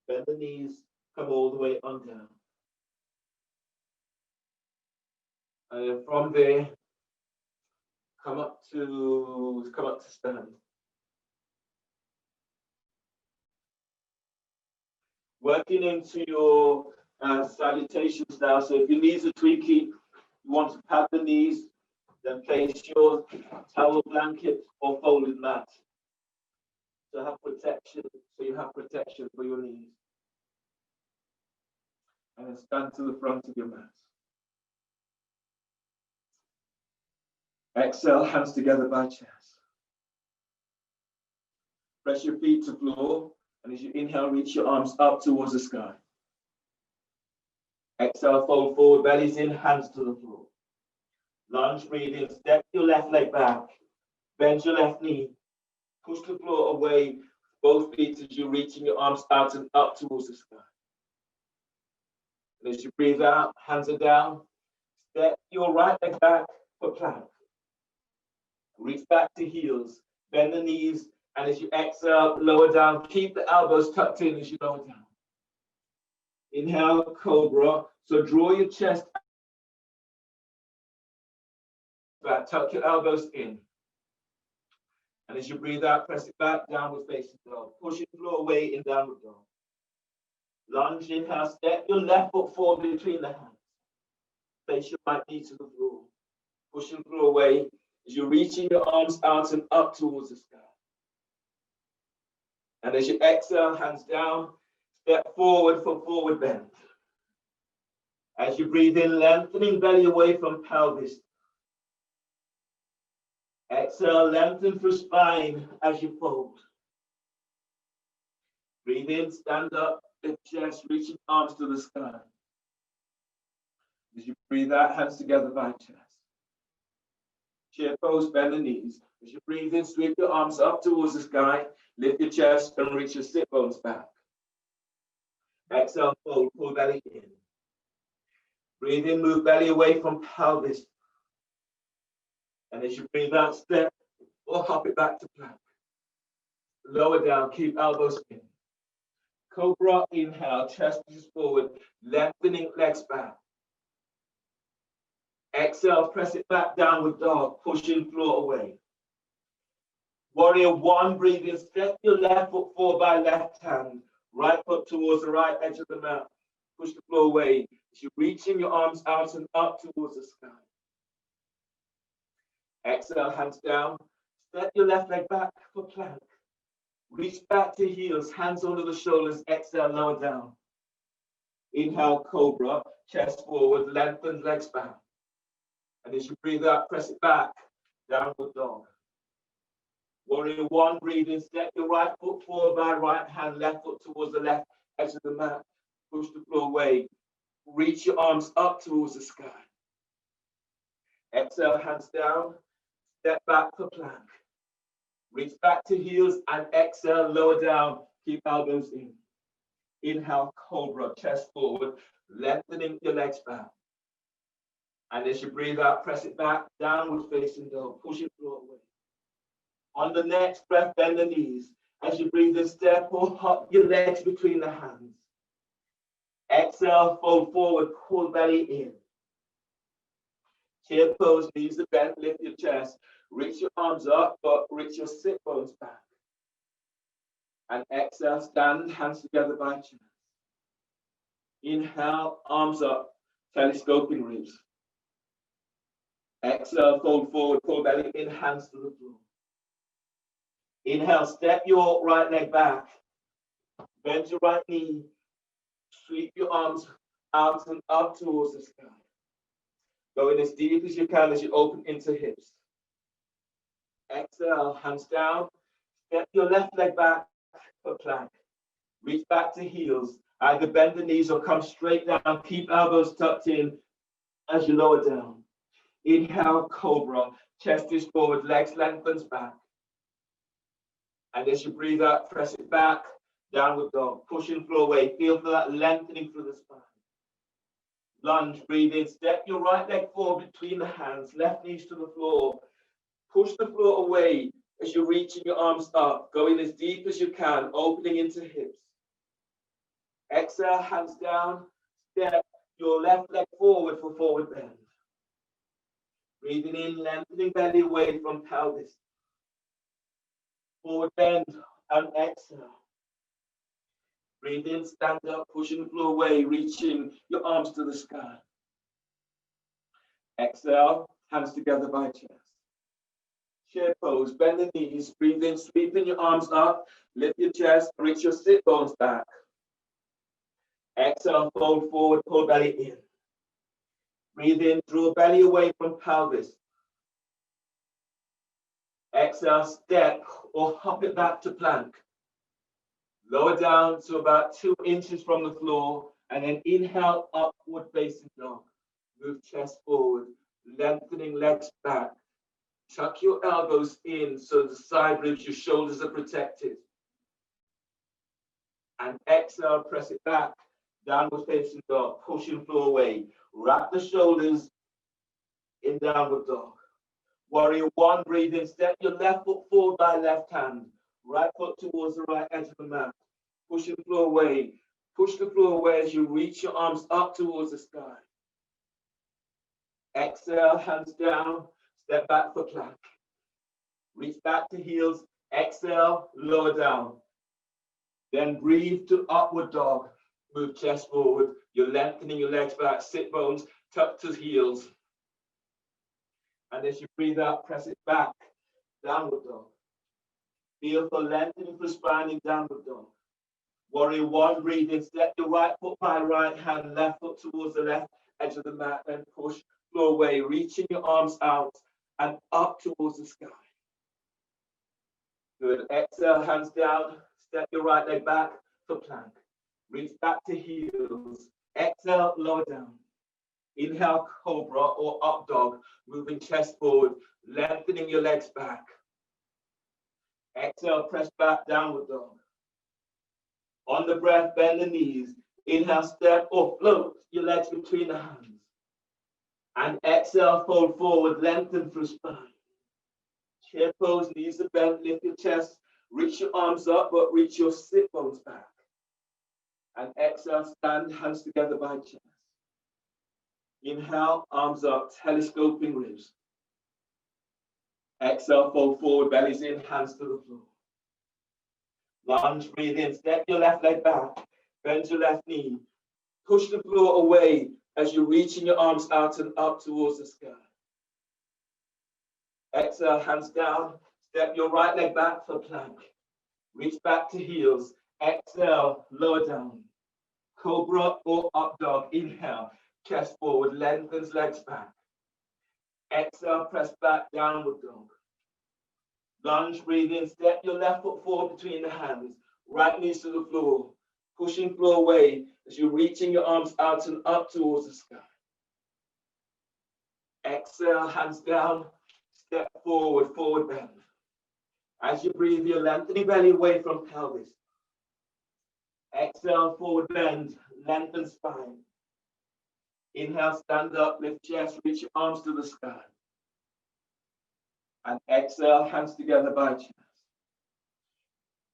Bend the knees, come all the way on down. And from there, come up to stand. Working into your salutations now. So if your knees are tweaky, you want to pad the knees, then place your towel blanket or folded mat to have protection. So you have protection for your knees. And then stand to the front of your mat. Exhale, hands together by chest. Press your feet to floor, and as you inhale, reach your arms up towards the sky. Exhale, fold forward, bellies in, hands to the floor. Lunge, breathe in, step your left leg back, bend your left knee, push the floor away, both feet as you're reaching your arms out and up towards the sky. And as you breathe out, hands are down, step your right leg back for plank. Reach back to heels, bend the knees, and as you exhale, lower down. Keep the elbows tucked in as you lower down. Inhale, cobra. So draw your chest back, tuck your elbows in. And as you breathe out, press it back, downward facing dog. Push your floor away in downward dog. Lunge, inhale, step your left foot forward between the hands. Face your right knee to the floor. Push your floor away as you're reaching your arms out and up towards the sky. And as you exhale, hands down, step forward for forward bend. As you breathe in, lengthening belly away from pelvis. Exhale, lengthen through spine as you fold. Breathe in, stand up, lift chest, reaching arms to the sky. As you breathe out, hands together by chest. Chair pose, bend the knees. As you breathe in, sweep your arms up towards the sky, lift your chest and reach your sit bones back. Exhale, fold, pull belly in. Breathe in, move belly away from pelvis. And as you breathe out, step or hop it back to plank. Lower down, keep elbows in. Cobra, inhale, chest is forward, lengthening legs back. Exhale, press it back, downward dog, pushing floor away. Warrior one, breathe in, step your left foot forward by left hand, right foot towards the right edge of the mat. Push the floor away. As you're reaching your arms out and up towards the sky. Exhale, hands down. Step your left leg back for plank. Reach back to heels, hands under the shoulders. Exhale, lower down. Inhale, cobra, chest forward, lengthen legs back. And as you breathe out, press it back, downward dog. Warrior one, breathe in, step your right foot forward by right hand, left foot towards the left edge of the mat. Push the floor away. Reach your arms up towards the sky. Exhale, hands down. Step back for plank. Reach back to heels and exhale, lower down. Keep elbows in. Inhale, cobra, chest forward, lengthening your legs back. And as you breathe out, press it back, downward facing dog. Push it floor away. On the next breath, bend the knees. As you breathe in, step or hop your legs between the hands. Exhale, fold forward, pull belly in. Chair pose, knees are bent, lift your chest. Reach your arms up, but reach your sit bones back. And exhale, stand, hands together by chest. Inhale, arms up, telescoping ribs. Exhale, fold forward, pull belly in, hands to the floor. Inhale, step your right leg back. Bend your right knee. Sweep your arms out and up towards the sky. Going as deep as you can as you open into hips. Exhale, hands down. Step your left leg back for plank. Reach back to heels. Either bend the knees or come straight down. Keep elbows tucked in as you lower down. Inhale, cobra. Chest is forward, legs lengthens back. And as you breathe out, press it back. Downward dog. Pushing floor away. Feel for that lengthening through the spine. Lunge, breathe in. Step your right leg forward between the hands. Left knees to the floor. Push the floor away as you're reaching your arms up. Going as deep as you can. Opening into hips. Exhale, hands down. Step your left leg forward for forward bend. Breathing in, lengthening belly away from pelvis. Forward bend and exhale. Breathe in, stand up, pushing the floor away, reaching your arms to the sky. Exhale, hands together by chest. Chair pose, bend the knees, breathe in, sweeping your arms up, lift your chest, reach your sit bones back. Exhale, fold forward, pull belly in. Breathe in, draw belly away from pelvis. Exhale, step or hop it back to plank. Lower down to about 2 inches from the floor, and then inhale, upward facing dog. Move chest forward, lengthening legs back. Tuck your elbows in so the side ribs, your shoulders are protected. And exhale, press it back, downward facing dog, pushing floor away. Wrap the shoulders in downward dog. Warrior one, breathe in, step your left foot forward by left hand. Right foot towards the right edge of the mat. Pushing the floor away. Push the floor away as you reach your arms up towards the sky. Exhale, hands down. Step back for plank. Reach back to heels. Exhale, lower down. Then breathe to upward dog. Move chest forward. You're lengthening your legs back. Sit bones tuck to heels. And as you breathe out, press it back. Downward dog. Feel for lengthening for spine in downward dog. Warrior one, breathe in. Step your right foot by right hand, left foot towards the left edge of the mat, then push floor away, reaching your arms out and up towards the sky. Good. Exhale, hands down. Step your right leg back for plank. Reach back to heels. Exhale, lower down. Inhale, cobra or up dog, moving chest forward, lengthening your legs back. Exhale, press back, downward dog. On the breath, bend the knees. Inhale, step or float your legs between the hands. And exhale, fold forward, lengthen through spine. Chair pose, knees are bent, lift your chest, reach your arms up, but reach your sit bones back. And exhale, stand, hands together by chest. Inhale, arms up, telescoping ribs. Exhale, fold forward, bellies in, hands to the floor. Lunge, breathe in, step your left leg back, bend your left knee. Push the floor away as you're reaching your arms out and up towards the sky. Exhale, hands down, step your right leg back for plank. Reach back to heels. Exhale, lower down. Cobra or up dog, inhale. Chest forward, lengthens legs back. Exhale, press back, downward dog. Lunge, breathe in, step your left foot forward between the hands. Right knees to the floor. Pushing floor away as you're reaching your arms out and up towards the sky. Exhale, hands down. Step forward, forward bend. As you breathe, you're lengthening belly away from pelvis. Exhale, forward bend, lengthen spine. Inhale, stand up, lift chest, reach your arms to the sky. And exhale, hands together by chest.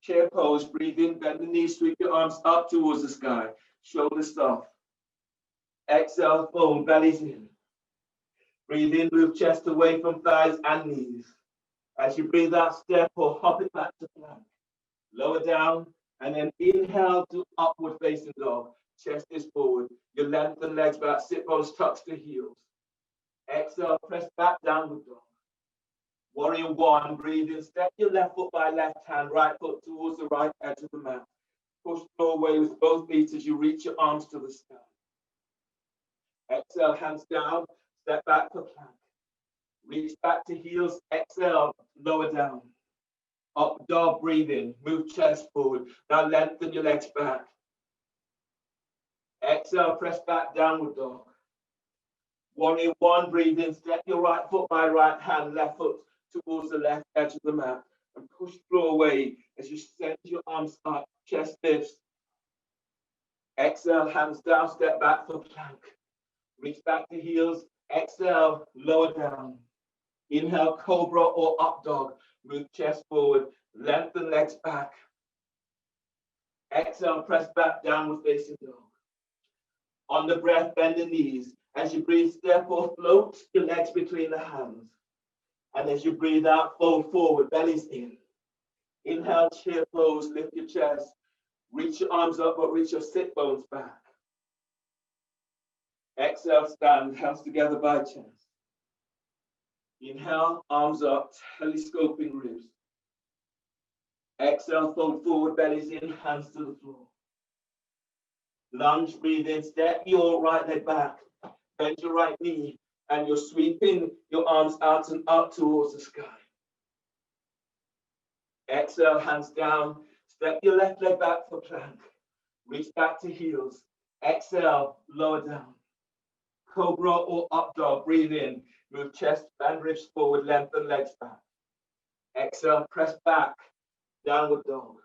Chair pose, breathe in, bend the knees, sweep your arms up towards the sky. Shoulders soft. Exhale, fold, bellies in. Breathe in, move chest away from thighs and knees. As you breathe out, step or hop it back to plank. Lower down, and then inhale to upward facing dog. Chest is forward. You lengthen legs back, sit bones touch the heels. Exhale, press back, downward dog. Warrior one, breathe in, step your left foot by left hand, right foot towards the right edge of the mat. Push the floor away with both feet as you reach your arms to the sky. Exhale, hands down, step back for plank. Reach back to heels, exhale, lower down. Up dog, breathe in, move chest forward. Now lengthen your legs back. Exhale, press back, downward dog. Warrior one, breathe in, step your right foot by right hand, left foot towards the left edge of the mat. And push the floor away as you send your arms up, chest lifts. Exhale, hands down, step back for plank. Reach back to heels, exhale, lower down. Inhale, cobra or up dog. Move chest forward, lengthen legs back. Exhale, press back, downward facing dog. On the breath, bend the knees. As you breathe, step or float your legs between the hands. And as you breathe out, fold forward, bellies in. Inhale, chair pose, lift your chest. Reach your arms up, but reach your sit bones back. Exhale, stand, hands together by chest. Inhale, arms up, telescoping ribs. Exhale, fold forward, bellies in, hands to the floor. Lunge, breathe in, step your right leg back, bend your right knee, and you're sweeping your arms out and up towards the sky. Exhale, hands down, step your left leg back for plank. Reach back to heels. Exhale, lower down. Cobra or up dog, breathe in. Move chest and ribs forward, lengthen legs back. Exhale, press back, downward dog.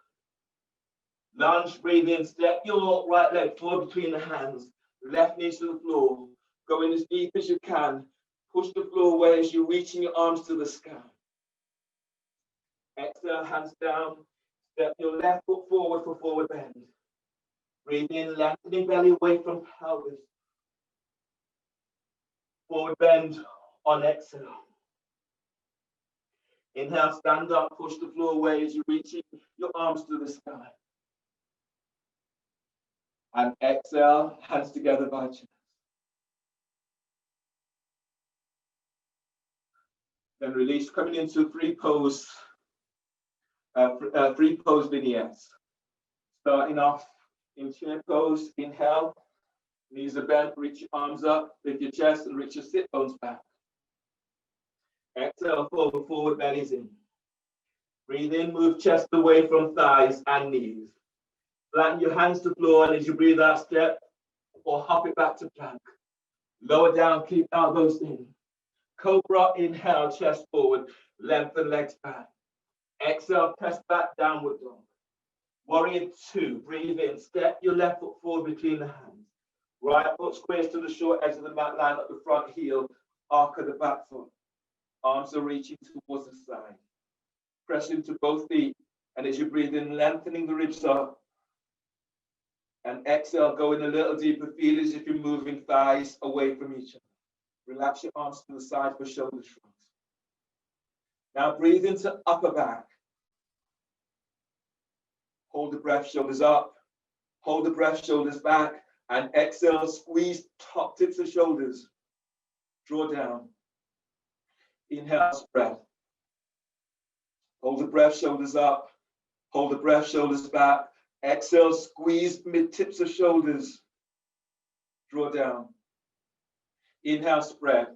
Lunge, breathe in, step your right leg forward between the hands, left knee to the floor. Go in as deep as you can. Push the floor away as you're reaching your arms to the sky. Exhale, hands down. Step your left foot forward for forward bend. Breathe in, lengthening belly away from pelvis. Forward bend on exhale. Inhale, stand up, push the floor away as you reach your arms to the sky. And exhale, hands together by chest. Then release, coming into three pose vignettes. Starting off in chair pose, inhale, knees are bent, reach your arms up, lift your chest and reach your sit bones back. Exhale, fold forward, bellies in. Breathe in, move chest away from thighs and knees. Flatten your hands to floor, and as you breathe out, step or hop it back to plank. Lower down, keep elbows in. Cobra, inhale, chest forward, lengthen legs back. Exhale, press back, downward dog. Warrior 2, breathe in, step your left foot forward between the hands. Right foot squares to the short edge of the mat, line up the front heel, arc of the back foot. Arms are reaching towards the side. Press into both feet, and as you breathe in, lengthening the ribs up. And exhale, going a little deeper. Feel as if you're moving thighs away from each other. Relax your arms to the side for shoulder shrugs. Now breathe into upper back. Hold the breath, shoulders up. Hold the breath, shoulders back. And exhale, squeeze top tips of shoulders. Draw down. Inhale, spread. Hold the breath, shoulders up. Hold the breath, shoulders back. Exhale, squeeze mid tips of shoulders. Draw down. Inhale, spread.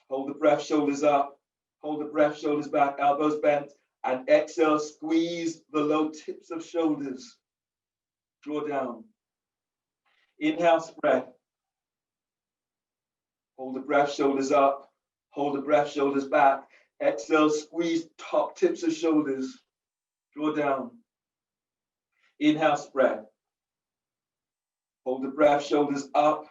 Hold the breath, shoulders up. Hold the breath, shoulders back, elbows bent. And exhale, squeeze the low tips of shoulders. Draw down. Inhale, spread. Hold the breath, shoulders up. Hold the breath, shoulders back. Exhale, squeeze top tips of shoulders. Draw down. Inhale, spread. Hold the breath, shoulders up.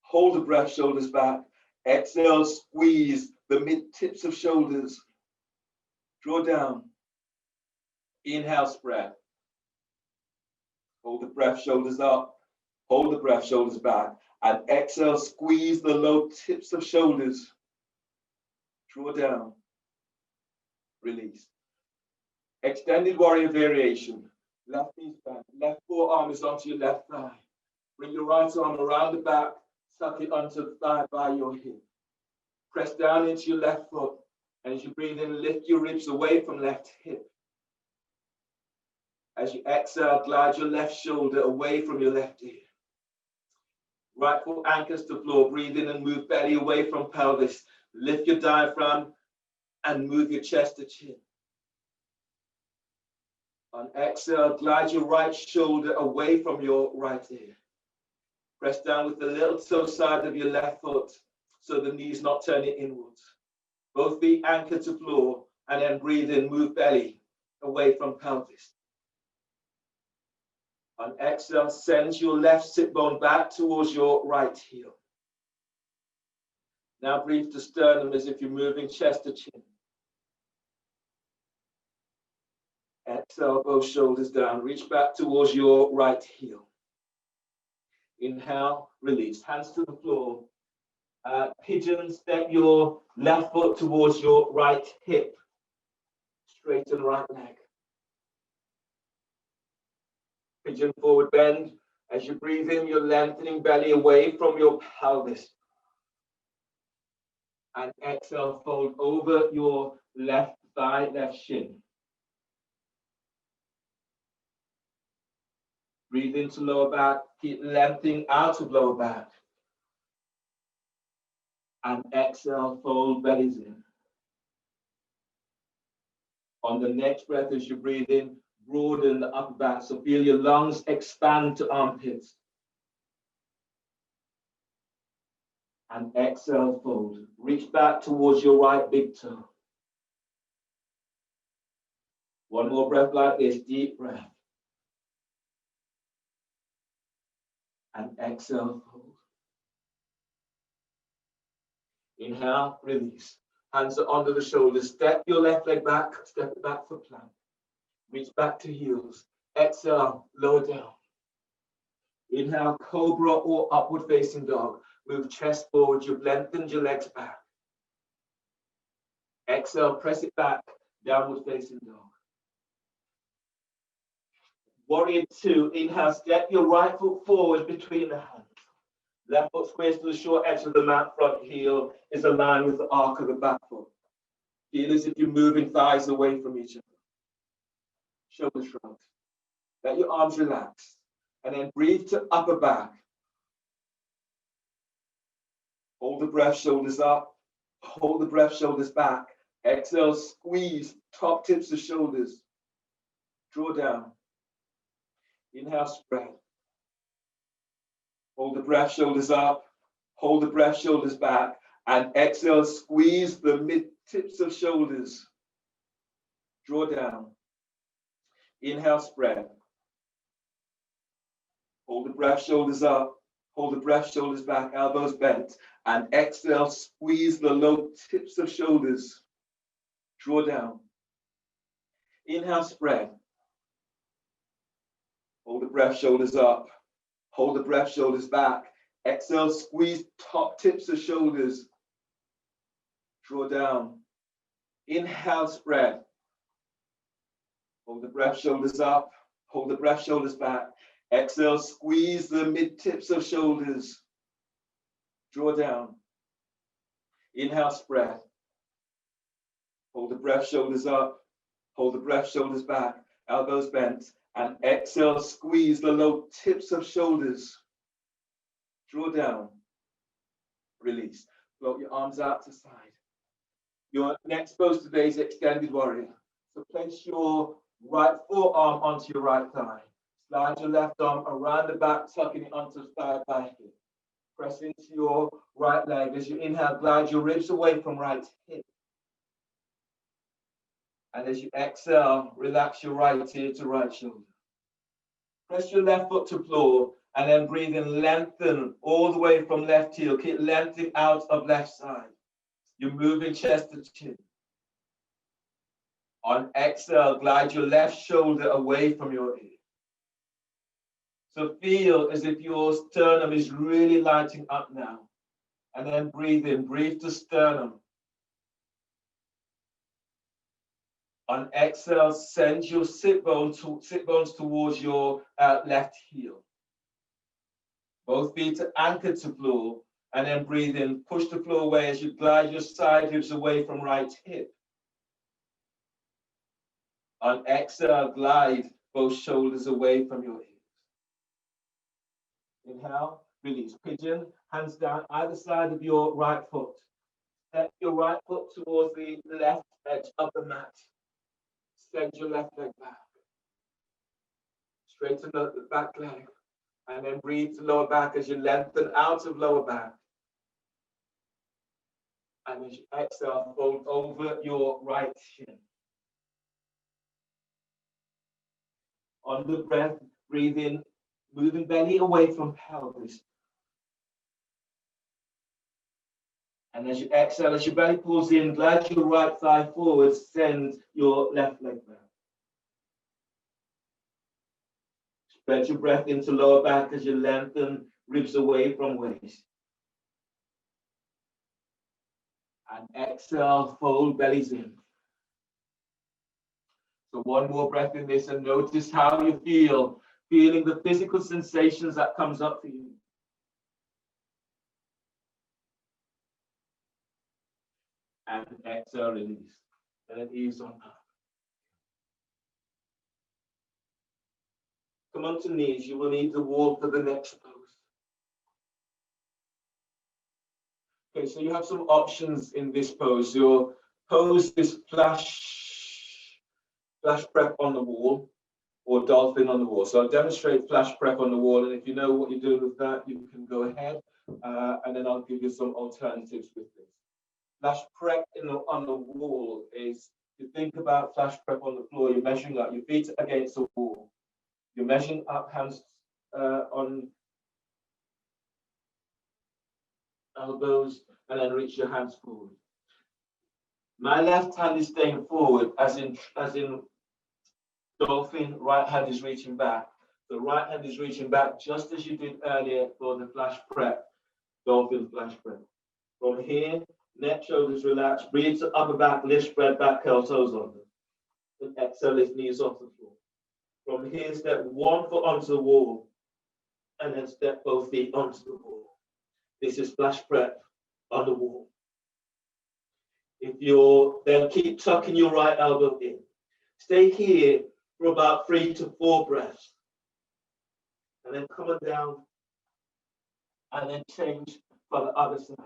Hold the breath, shoulders back. Exhale, squeeze the mid tips of shoulders. Draw down. Inhale, spread. Hold the breath, shoulders up. Hold the breath, shoulders back. And exhale, squeeze the low tips of shoulders. Draw down. Release. Extended warrior variation. Left knee bent. Left forearm is onto your left thigh. Bring your right arm around the back. Tuck it onto the thigh by your hip. Press down into your left foot. And as you breathe in, lift your ribs away from left hip. As you exhale, glide your left shoulder away from your left ear. Right foot anchors to floor. Breathe in and move belly away from pelvis. Lift your diaphragm and move your chest to chin. On exhale, glide your right shoulder away from your right ear. Press down with the little toe side of your left foot so the knees not turning inwards. Both feet anchored to floor, and then breathe in, move belly away from pelvis. On exhale, send your left sit bone back towards your right heel. Now breathe to sternum as if you're moving chest to chin. Exhale, both shoulders down. Reach back towards your right heel. Inhale, release. Hands to the floor. Pigeon, step your left foot towards your right hip. Straighten right leg. Pigeon forward bend. As you breathe in, you're lengthening belly away from your pelvis. And exhale, fold over your left thigh, left shin. Breathe into lower back. Keep lengthening out of lower back. And exhale, fold bellies in. On the next breath, as you breathe in, broaden the upper back. So feel your lungs expand to armpits. And exhale, fold. Reach back towards your right big toe. One more breath like this, deep breath. And exhale, fold. Inhale, release. Hands are under the shoulders. Step your left leg back. Step it back for plank. Reach back to heels. Exhale, lower down. Inhale, cobra or upward facing dog. Move chest forward. You've lengthened your legs back. Exhale, press it back. Downward facing dog. Warrior 2. Inhale, step your right foot forward between the hands. Left foot squares to the short edge of the mat. Front heel is aligned with the arc of the back foot. Feel as if you're moving thighs away from each other. Shoulder shrugs. Let your arms relax. And then breathe to upper back. Hold the breath, shoulders up. hold the breath, shoulders back. Exhale, squeeze, top tips of shoulders. Draw down. Inhale, spread. Hold the breath, shoulders up. Hold the breath, shoulders back. And exhale, squeeze the mid tips of shoulders. Draw down. Inhale, spread. Hold the breath, shoulders up. Hold the breath, shoulders back, elbows bent. And exhale, squeeze the low tips of shoulders. Draw down. Inhale, spread. Hold the breath, shoulders up. Hold the breath, shoulders back. Exhale, squeeze top tips of shoulders. Draw down. Inhale, spread. Hold the breath, shoulders up. Hold the breath, shoulders back. Exhale, squeeze the mid tips of shoulders. Draw down. Inhale, spread. Hold the breath, shoulders up. Hold the breath, shoulders back. Elbows bent. And exhale, squeeze the low tips of shoulders. Draw down. Release. Float your arms out to side. Your next pose today is extended warrior. So place your right forearm onto your right thigh. Slide your left arm around the back, tucking it onto the thigh back. Press into your right leg. As you inhale, glide your ribs away from right hip. And as you exhale, relax your right ear to right shoulder. Press your left foot to floor, and then breathe in, lengthen all the way from left heel. Keep lengthening out of left side. You're moving chest to chin. On exhale, glide your left shoulder away from your ear. So feel as if your sternum is really lighting up now. And then breathe in, breathe to sternum. On exhale, send your sit bones towards your left heel. Both feet are anchored to floor, and then breathe in, push the floor away as you glide your side hips away from right hip. On exhale, glide both shoulders away from your hips. Inhale, release. Pigeon, hands down either side of your right foot. Step your right foot towards the left edge of the mat. Send your left leg back. Straighten the back leg. And then breathe to lower back as you lengthen out of lower back. And as you exhale, fold over your right shin. On the breath, breathe in, moving belly away from pelvis. And as you exhale, as your belly pulls in, glide your right thigh forward, send your left leg back. Spread your breath into lower back as you lengthen ribs away from waist. And exhale, fold bellies in. So one more breath in this and notice how you feel, feeling the physical sensations that comes up for you. And exhale, release. And then ease on up. Come onto knees. You will need the wall for the next pose. Okay, so you have some options in this pose. Your pose is flash prep on the wall or dolphin on the wall. So I'll demonstrate flash prep on the wall, and if you know what you're doing with that, you can go ahead, and then I'll give you some alternatives with this. Flash prep on the wall is, you think about flash prep on the floor, you're measuring up, your feet against the wall. You're measuring up, hands on elbows, and then reach your hands forward. My left hand is staying forward, as in dolphin, right hand is reaching back. The right hand is reaching back just as you did earlier for the flash prep, dolphin flash prep. From here, neck, shoulders relaxed, breathe to upper back, lift, spread back, curl toes under. And exhale, lift knees off the floor. From here, step one foot onto the wall, and then step both feet onto the wall. This is flash prep on the wall. If you're, then keep tucking your right elbow in. Stay here for about 3 to 4 breaths. And then come on down, and then change for the other side.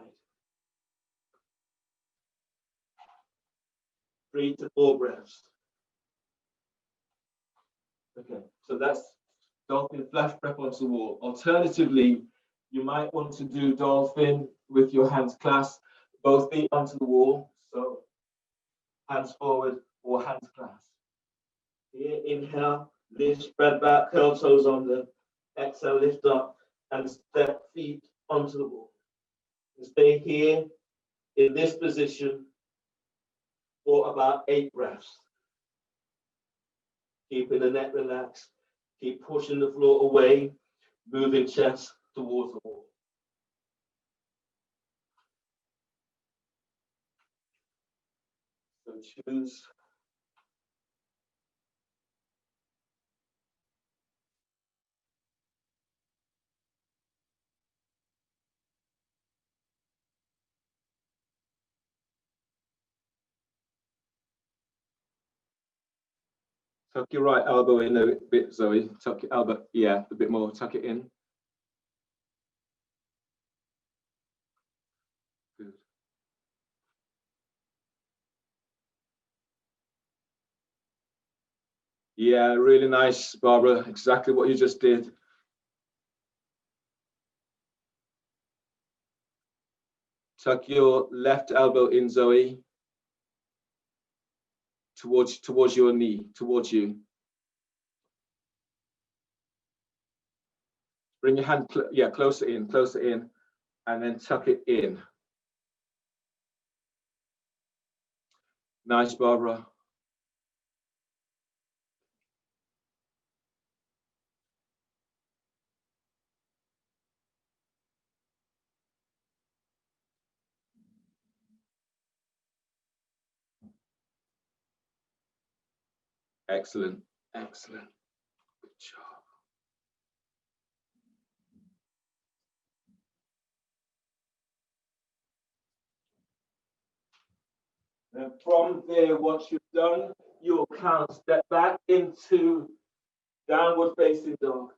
3 to 4 breaths. Okay, so that's dolphin flash breath onto the wall. Alternatively, you might want to do dolphin with your hands clasped, both feet onto the wall. So hands forward or hands clasped. Here, inhale, lift, spread back, curl toes under. Exhale, lift up and step feet onto the wall. And stay here in this position for about 8 breaths. Keeping the neck relaxed. Keep pushing the floor away, moving chest towards the wall. So choose. Tuck your right elbow in a bit, Zoe. Tuck your elbow, yeah, a bit more. Tuck it in. Good. Yeah, really nice, Barbara. Exactly what you just did. Tuck your left elbow in, Zoe, towards your knee, towards you. Bring your hand, closer in, and then tuck it in. Nice, Barbara. Excellent, excellent. Good job. And from there, once you've done your count, step back into downward facing dog.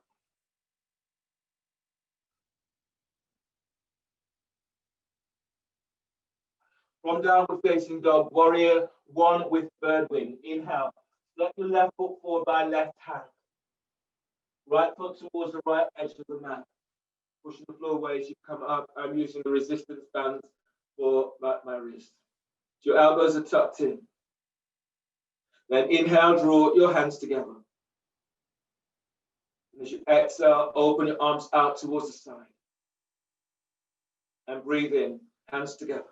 From downward facing dog, warrior 1 with bird wing. Inhale. Let your left foot forward by left hand. Right foot towards the right edge of the mat. Pushing the floor away as you come up. I'm using the resistance bands for my wrist. Your elbows are tucked in. Then inhale, draw your hands together. And as you exhale, open your arms out towards the side. And breathe in, hands together.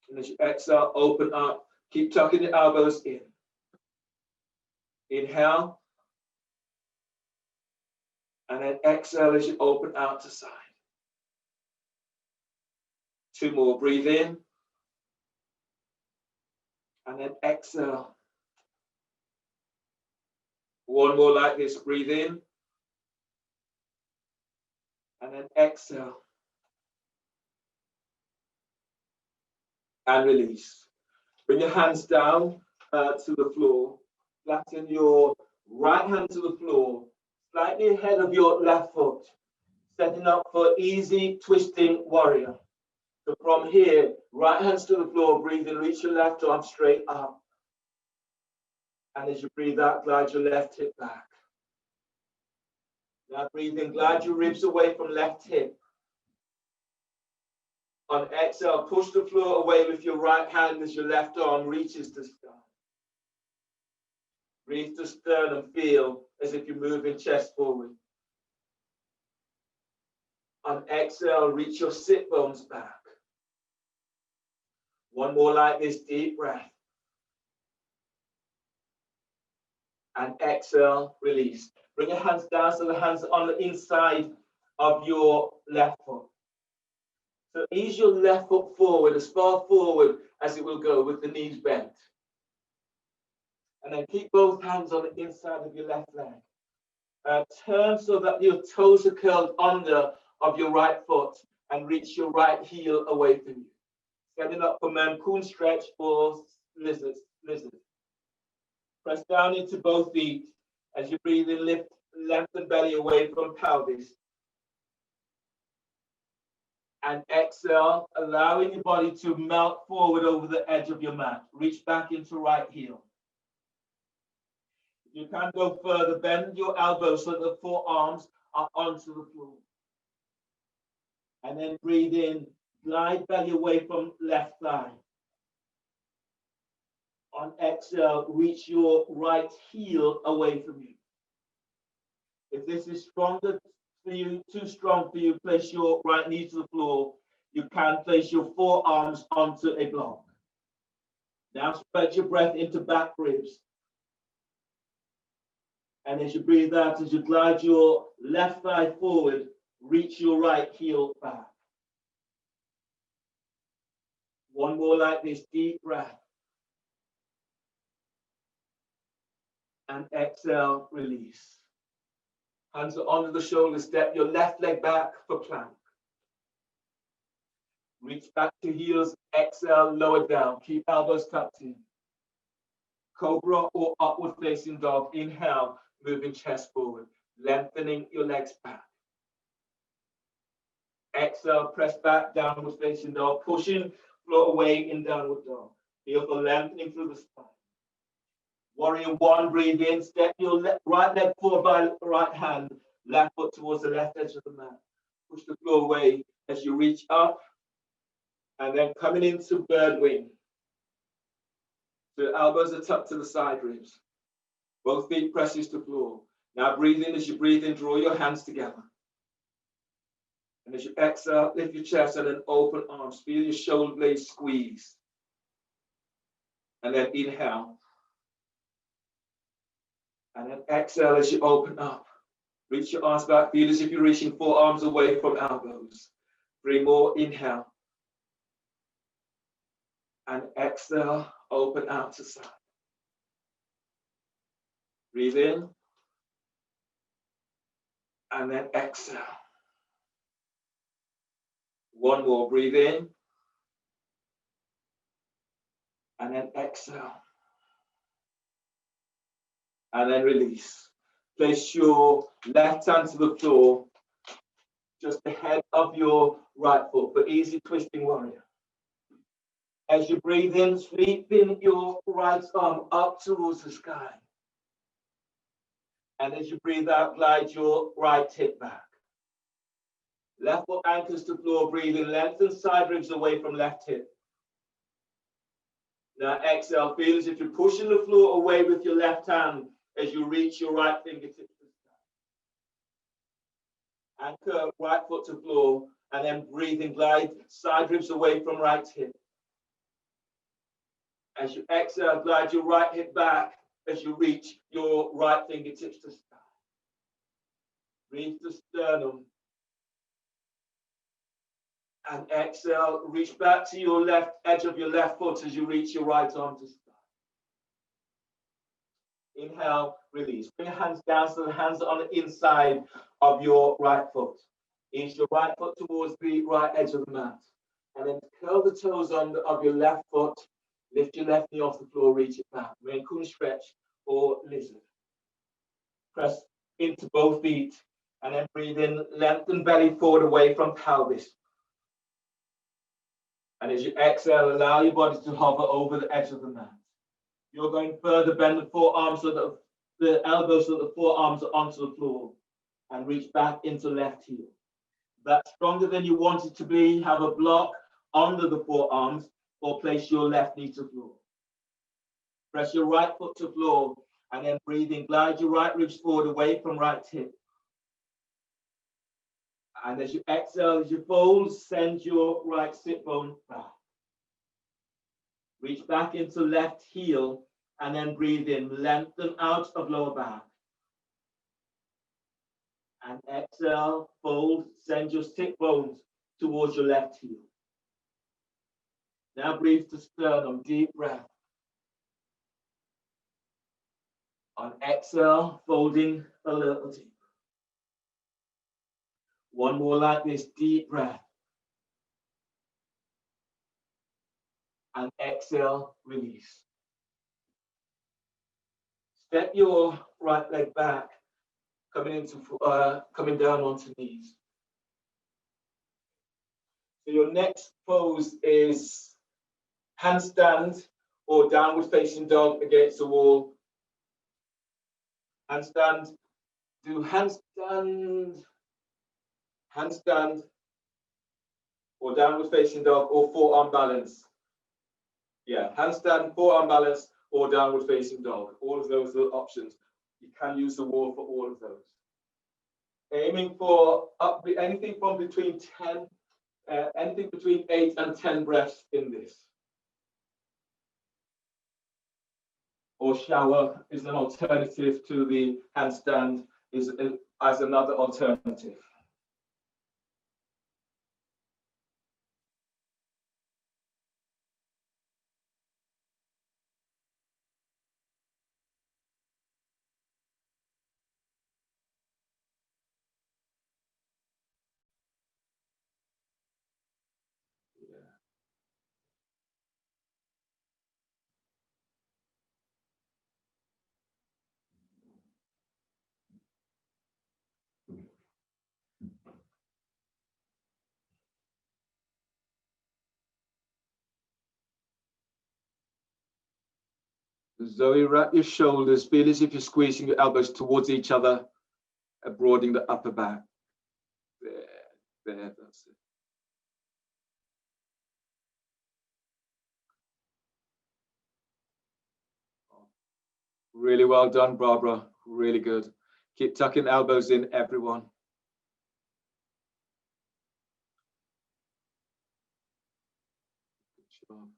And as you exhale, open up. Keep tucking your elbows in. Inhale. And then exhale as you open out to side. 2 more. Breathe in. And then exhale. 1 more like this. Breathe in. And then exhale. And release. Bring your hands down to the floor. Flatten your right hand to the floor, slightly ahead of your left foot. Setting up for easy twisting warrior. So from here, right hands to the floor, breathe in, reach your left arm straight up. And as you breathe out, glide your left hip back. Now breathe in, glide your ribs away from left hip. On exhale, push the floor away with your right hand as your left arm reaches the stern. Breathe to stern and feel as if you're moving chest forward. On exhale, reach your sit bones back. 1 more like this, deep breath. And exhale, release. Bring your hands down so the hands are on the inside of your left foot. So ease your left foot forward, as far forward as it will go with the knees bent. And then keep both hands on the inside of your left leg. Turn so that your toes are curled under of your right foot and reach your right heel away from you. Setting up for Mancoon stretch or lizard. Press down into both feet as you breathe in, lift length and belly away from pelvis. And exhale, allowing your body to melt forward over the edge of your mat. Reach back into right heel. You can go further, bend your elbows so that the forearms are onto the floor. And then breathe in, glide belly away from left thigh. On exhale, reach your right heel away from you. If this is stronger for you, too strong for you, place your right knee to the floor. You can place your forearms onto a block. Now spread your breath into back ribs. And as you breathe out, as you glide your left thigh forward, reach your right heel back. One more like this, deep breath. And exhale, release. Hands are under the shoulders, step your left leg back for plank. Reach back to heels, exhale, lower down. Keep elbows tucked in. Cobra or upward facing dog. Inhale, moving chest forward, lengthening your legs back. Exhale, press back, downward facing dog, pushing floor away in downward dog. Feel for lengthening through the spine. Warrior one, breathe in, step your right leg forward by right hand, left foot towards the left edge of the mat. Push the floor away as you reach up, and then coming into bird wing. So elbows are tucked to the side ribs. Both feet presses to floor. Now breathe in. As you breathe in, draw your hands together. And as you exhale, lift your chest and then open arms. Feel your shoulder blades squeeze. And then inhale. And then exhale as you open up. Reach your arms back. Feel as if you're reaching forearms away from elbows. 3 more. Inhale. And exhale. Open out to side. Breathe in. And then exhale. One more. Breathe in. And then exhale. And then release. Place your left hand to the floor, just ahead of your right foot, for easy twisting warrior. As you breathe in, sweeping your right arm up towards the sky. And as you breathe out, glide your right hip back. Left foot anchors to floor, breathing, lengthen side ribs away from left hip. Now exhale, feel as if you're pushing the floor away with your left hand as you reach your right fingertips to the sky. Anchor right foot to floor, and then breathing, glide side ribs away from right hip. As you exhale, glide your right hip back as you reach your right fingertips to the sky. Breathe the sternum. And exhale, reach back to your left edge of your left foot as you reach your right arm to sky. Inhale, release. Bring your hands down so the hands are on the inside of your right foot. Inch your right foot towards the right edge of the mat. And then curl the toes under of your left foot. Lift your left knee off the floor, reach it back. Main Coon stretch or lizard. Press into both feet. And then breathe in, lengthen belly forward away from pelvis. And as you exhale, allow your body to hover over the edge of the mat. You're going further, bend the forearms so that the elbows so that the forearms are onto the floor. And reach back into left heel. That's stronger than you want it to be. Have a block under the forearms or place your left knee to floor. Press your right foot to floor and then breathe in. Glide your right ribs forward away from right hip. And as you exhale, as you fold, send your right sit bone back. Reach back into left heel and then breathe in. Lengthen out of lower back. And exhale, fold, send your sit bones towards your left heel. Now breathe to sternum, deep breath. On exhale, folding a little deeper. One more like this, deep breath. And exhale, release. Step your right leg back, coming down onto knees. So your next pose is handstand or downward facing dog against the wall. Handstand, do handstand, handstand, or downward facing dog, or forearm balance. Yeah, handstand, forearm balance, or downward facing dog. All of those are options. You can use the wall for all of those. Aiming for anything from between 10, anything between 8 and 10 breaths in this. Or shower is an alternative to the handstand, as another alternative. Zoe, wrap your shoulders, feel as if you're squeezing your elbows towards each other and broadening the upper back. There, that's it. Really well done, Barbara. Really good. Keep tucking elbows in, everyone. Good job.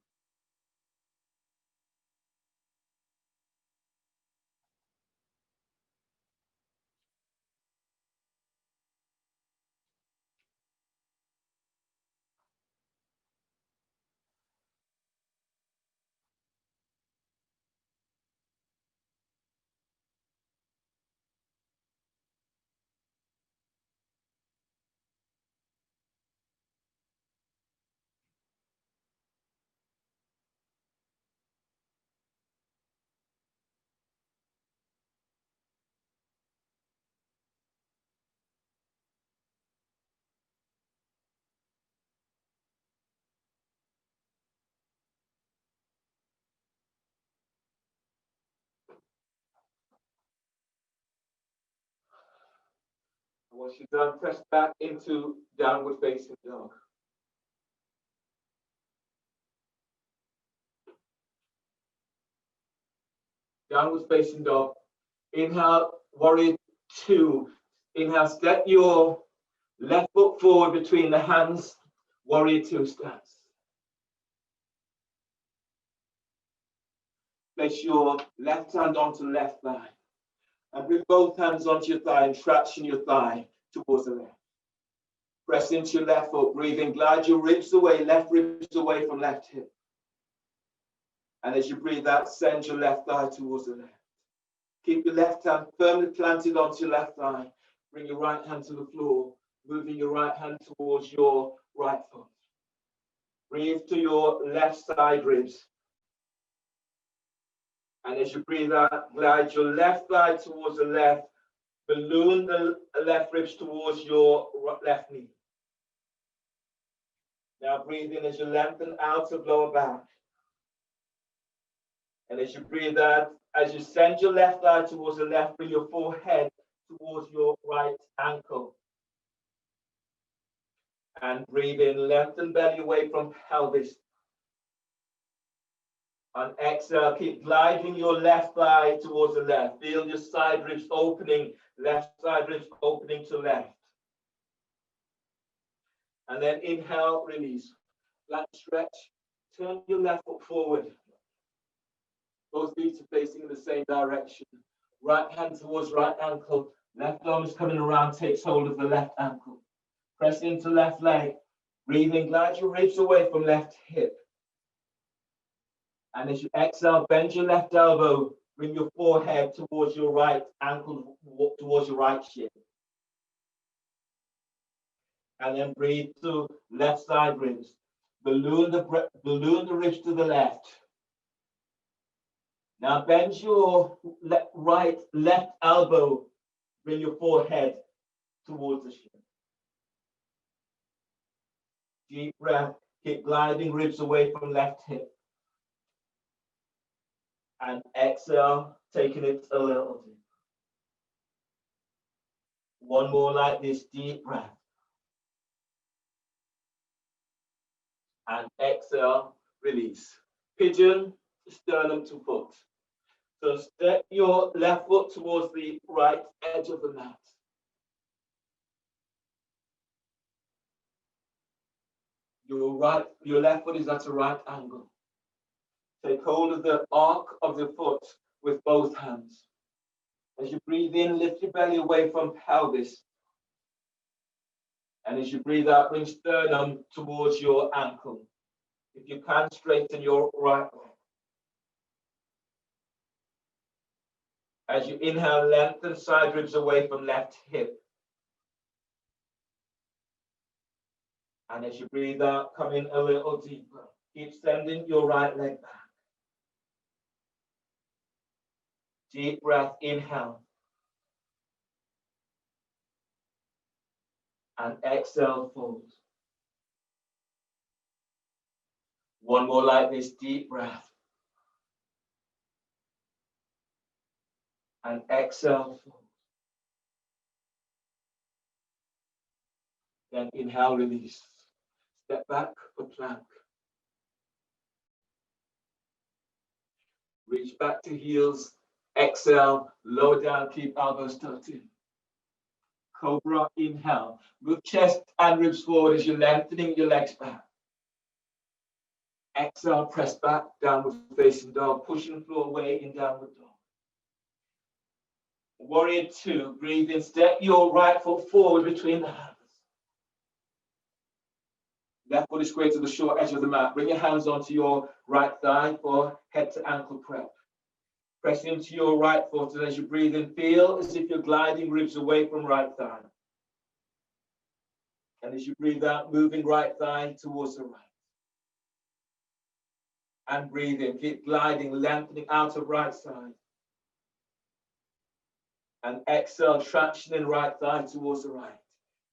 Once you're done, press back into downward facing dog. Downward facing dog. Inhale, warrior two. Inhale, step your left foot forward between the hands. Warrior two stance. Place your left hand onto left thigh. And bring both hands onto your thigh and traction your thigh towards the left. Press into your left foot, breathing, glide your ribs away, left ribs away from left hip. And as you breathe out, send your left thigh towards the left. Keep your left hand firmly planted onto your left thigh. Bring your right hand to the floor, moving your right hand towards your right foot. Breathe to your left side ribs. And as you breathe out, glide your left thigh towards the left. Balloon the left ribs towards your left knee. Now breathe in as you lengthen out of lower back. And as you breathe out, as you send your left thigh towards the left, bring your forehead towards your right ankle. And breathe in, lengthen belly away from pelvis. On exhale, keep gliding your left thigh towards the left. Feel your side ribs opening, left side ribs opening to left. And then inhale, release. Flat stretch. Turn your left foot forward. Both feet are facing in the same direction. Right hand towards right ankle. Left arm is coming around, takes hold of the left ankle. Press into left leg. Breathing, glide your ribs away from left hip. And as you exhale, bend your left elbow. Bring your forehead towards your right ankle, towards your right shin. And then breathe to left side ribs. Balloon the ribs to the left. Now bend your left elbow. Bring your forehead towards the shin. Deep breath. Keep gliding ribs away from left hip. And exhale, taking it a little deeper. One more like this, deep breath. And exhale, release. Pigeon, sternum to foot. So step your left foot towards the right edge of the mat. Your left foot is at a right angle. Take hold of the arc of the foot with both hands. As you breathe in, lift your belly away from pelvis. And as you breathe out, bring sternum towards your ankle. If you can, straighten your right leg. As you inhale, lengthen side ribs away from left hip. And as you breathe out, come in a little deeper. Keep sending your right leg back. Deep breath, inhale. And exhale, fold. One more like this, deep breath. And exhale, fold. Then inhale, release. Step back for plank. Reach back to heels. Exhale, lower down, keep elbows tucked in. Cobra, inhale. Move chest and ribs forward as you're lengthening your legs back. Exhale, press back, downward facing dog, pushing the floor away in downward dog. Warrior 2, breathe in, step your right foot forward between the hands. Left foot is square to the short edge of the mat. Bring your hands onto your right thigh for head to ankle prep. Press into your right foot, and as you breathe in, feel as if you're gliding ribs away from right thigh. And as you breathe out, moving right thigh towards the right. And breathe in, keep gliding, lengthening out of right side. And exhale, traction in right thigh towards the right.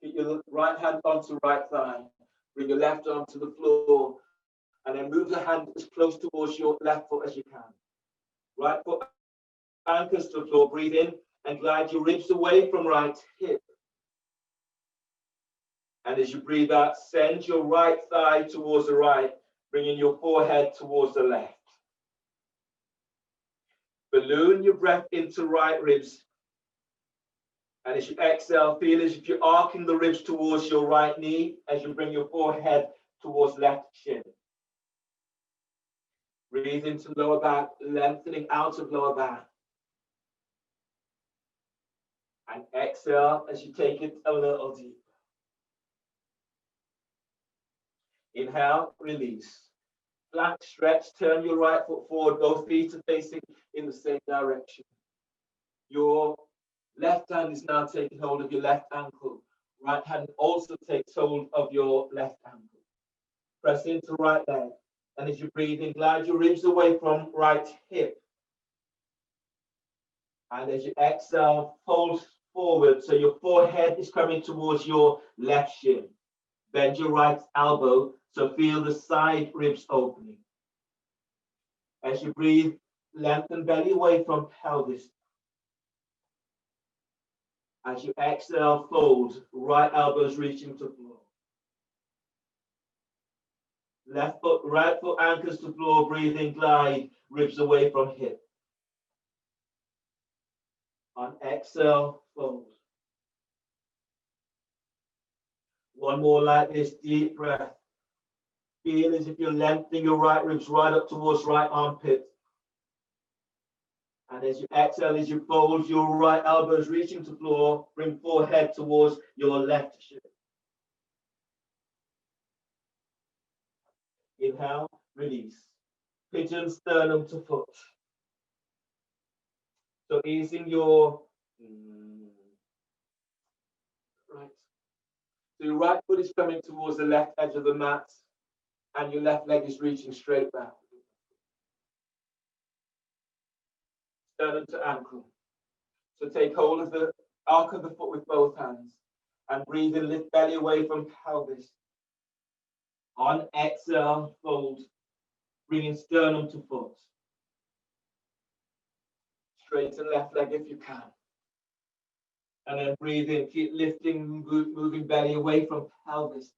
Keep your right hand onto right thigh. Bring your left arm to the floor. And then move the hand as close towards your left foot as you can. Right foot anchors to the floor. Breathe in and glide your ribs away from right hip. And as you breathe out, send your right thigh towards the right, bringing your forehead towards the left. Balloon your breath into right ribs. And as you exhale, feel as if you're arcing the ribs towards your right knee as you bring your forehead towards left shin. Breathe into lower back, lengthening out of lower back. And exhale as you take it a little deeper. Inhale, release. Flat stretch, turn your right foot forward, both feet are facing in the same direction. Your left hand is now taking hold of your left ankle. Right hand also takes hold of your left ankle. Press into right leg. And as you breathe in, glide your ribs away from right hip. And as you exhale, fold forward so your forehead is coming towards your left shin. Bend your right elbow, so feel the side ribs opening. As you breathe, lengthen belly away from pelvis. As you exhale, fold, right elbows reaching to floor. Left foot, right foot anchors to floor, breathing, glide, ribs away from hip. On exhale, fold. One more like this, deep breath. Feel as if you're lengthening your right ribs right up towards right armpit. And as you exhale, as you fold your right elbows reaching to floor, bring forehead towards your left shin. Inhale, release. Pigeon sternum to foot. So easing your right. So your right foot is coming towards the left edge of the mat, and your left leg is reaching straight back. Sternum to ankle. So take hold of the arc of the foot with both hands, and breathe in, lift belly away from pelvis. On exhale, fold, bringing sternum to foot. Straighten left leg if you can. And then breathe in, keep lifting, moving belly away from pelvis.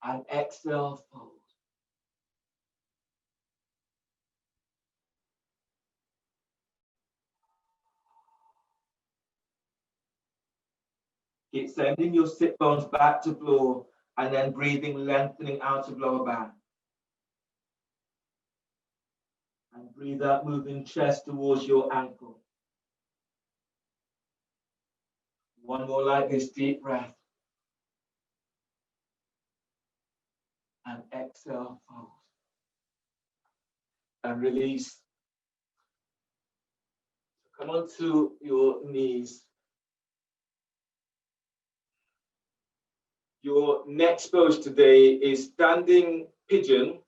And exhale, fold. Keep sending your sit bones back to floor and then breathing, lengthening out of lower back. And breathe out, moving chest towards your ankle. One more like this, deep breath. And exhale, fold. And release. Come onto your knees. Your next pose today is standing pigeon.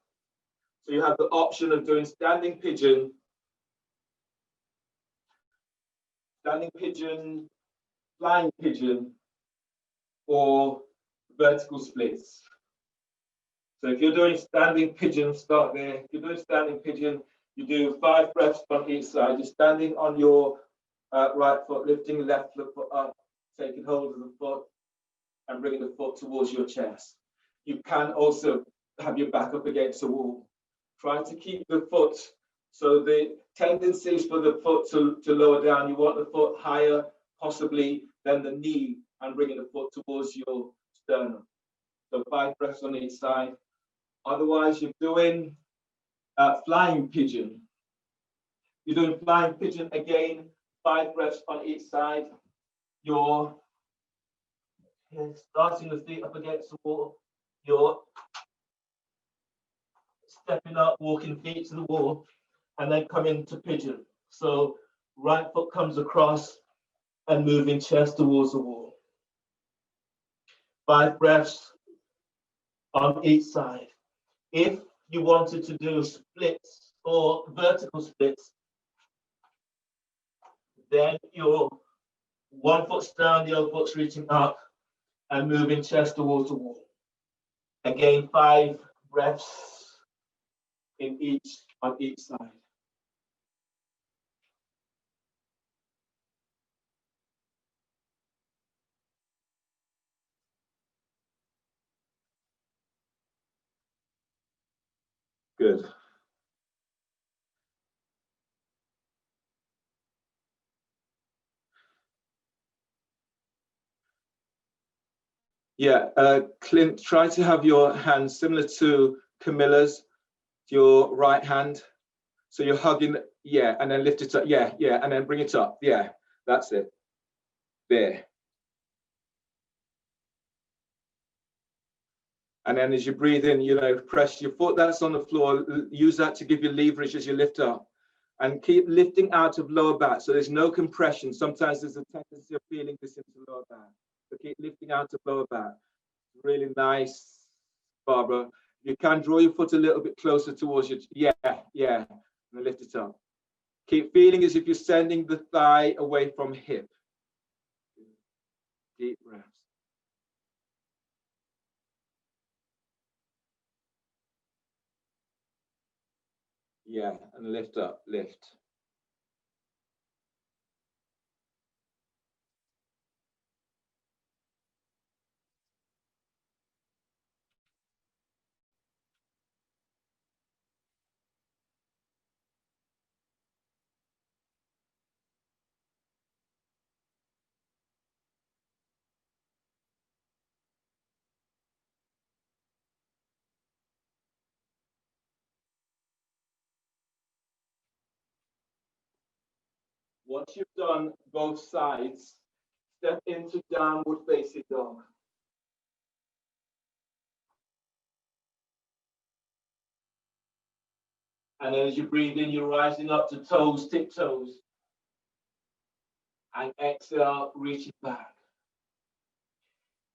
So you have the option of doing standing pigeon, flying pigeon, or vertical splits. So if you're doing standing pigeon, start there. If you're doing standing pigeon, you do 5 breaths on each side. You're standing on your right foot, lifting the left foot up, taking hold of the foot, and bringing the foot towards your chest. You can also have your back up against the wall. Try to keep the foot, so the tendency is for the foot to lower down. You want the foot higher, possibly, than the knee, and bringing the foot towards your sternum. So 5 breaths on each side. Otherwise, you're doing flying pigeon. You're doing flying pigeon again, 5 breaths on each side. You're starting the feet up against the wall. You're stepping up, walking feet to the wall, and then come into pigeon. So right foot comes across and moving chest towards the wall. 5 breaths on each side. If you wanted to do splits or vertical splits, then you're 1 foot's down, the other foot's reaching up and moving chest towards the wall. Again, 5 breaths on each side. Good. Yeah, Clint, try to have your hands similar to Camilla's, your right hand. So you're hugging, yeah, and then lift it up, yeah, and then bring it up, yeah, that's it. There. And then as you breathe in, press your foot that's on the floor, use that to give you leverage as you lift up. And keep lifting out of lower back, so there's no compression. Sometimes there's a tendency of feeling this into lower back. So keep lifting out of lower back. Really nice, Barbara. You can draw your foot a little bit closer towards you. Yeah, and lift it up. Keep feeling as if you're sending the thigh away from hip. Deep breaths. Yeah, and lift up, lift. Once you've done both sides, step into downward facing dog. And as you breathe in, you're rising up to toes, tiptoes. And exhale, reaching back.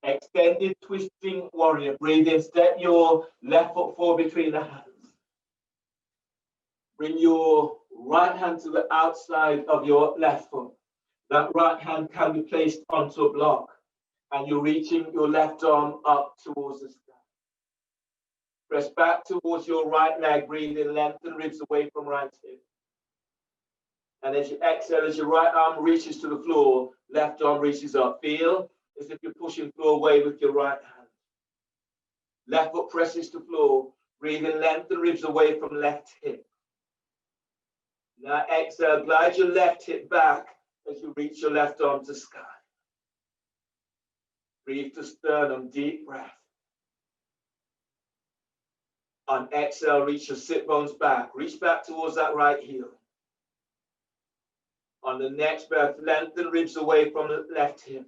Extended twisting warrior. Breathe in, step your left foot forward between the hands. Bring your right hand to the outside of your left foot. That right hand can be placed onto a block. And you're reaching your left arm up towards the sky. Press back towards your right leg, breathe in, lengthen ribs away from right hip. And as you exhale, as your right arm reaches to the floor, left arm reaches up. Feel as if you're pushing floor away with your right hand. Left foot presses to floor. Breathe in, lengthen ribs away from left hip. Now exhale, glide your left hip back as you reach your left arm to sky. Breathe to sternum, deep breath. On exhale, reach your sit bones back. Reach back towards that right heel. On the next breath, lengthen ribs away from the left hip.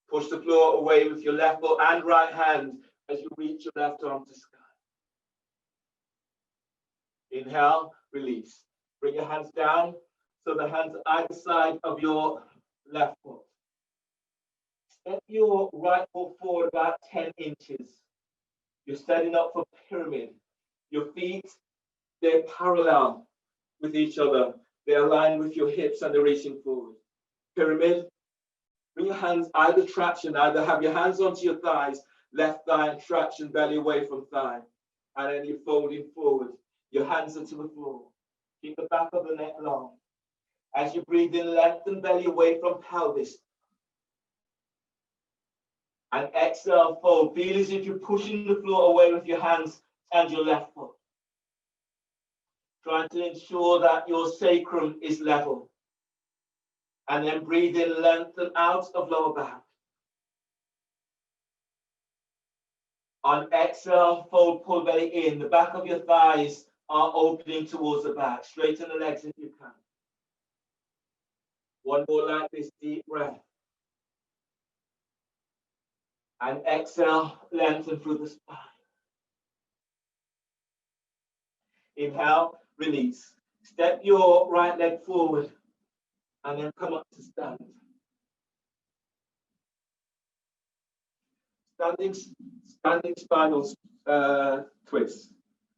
Push the floor away with your left foot and right hand as you reach your left arm to sky. Inhale, release. Bring your hands down so the hands are either side of your left foot. Step your right foot forward about 10 inches. You're setting up for pyramid. Your feet, they're parallel with each other. They're aligned with your hips and they're reaching forward. Pyramid. Bring your hands, either traction, either have your hands onto your thighs, left thigh and traction, belly away from thigh. And then you're folding forward. Your hands are to the floor. Keep the back of the neck long. As you breathe in, lengthen belly away from pelvis. And exhale, fold. Feel as if you're pushing the floor away with your hands and your left foot. Trying to ensure that your sacrum is level. And then breathe in, lengthen out of lower back. On exhale, fold, pull belly in. The back of your thighs are opening towards the back. Straighten the legs if you can. One more like this, deep breath. And exhale, lengthen through the spine. Inhale, release. Step your right leg forward and then come up to stand. Standing spinal twist.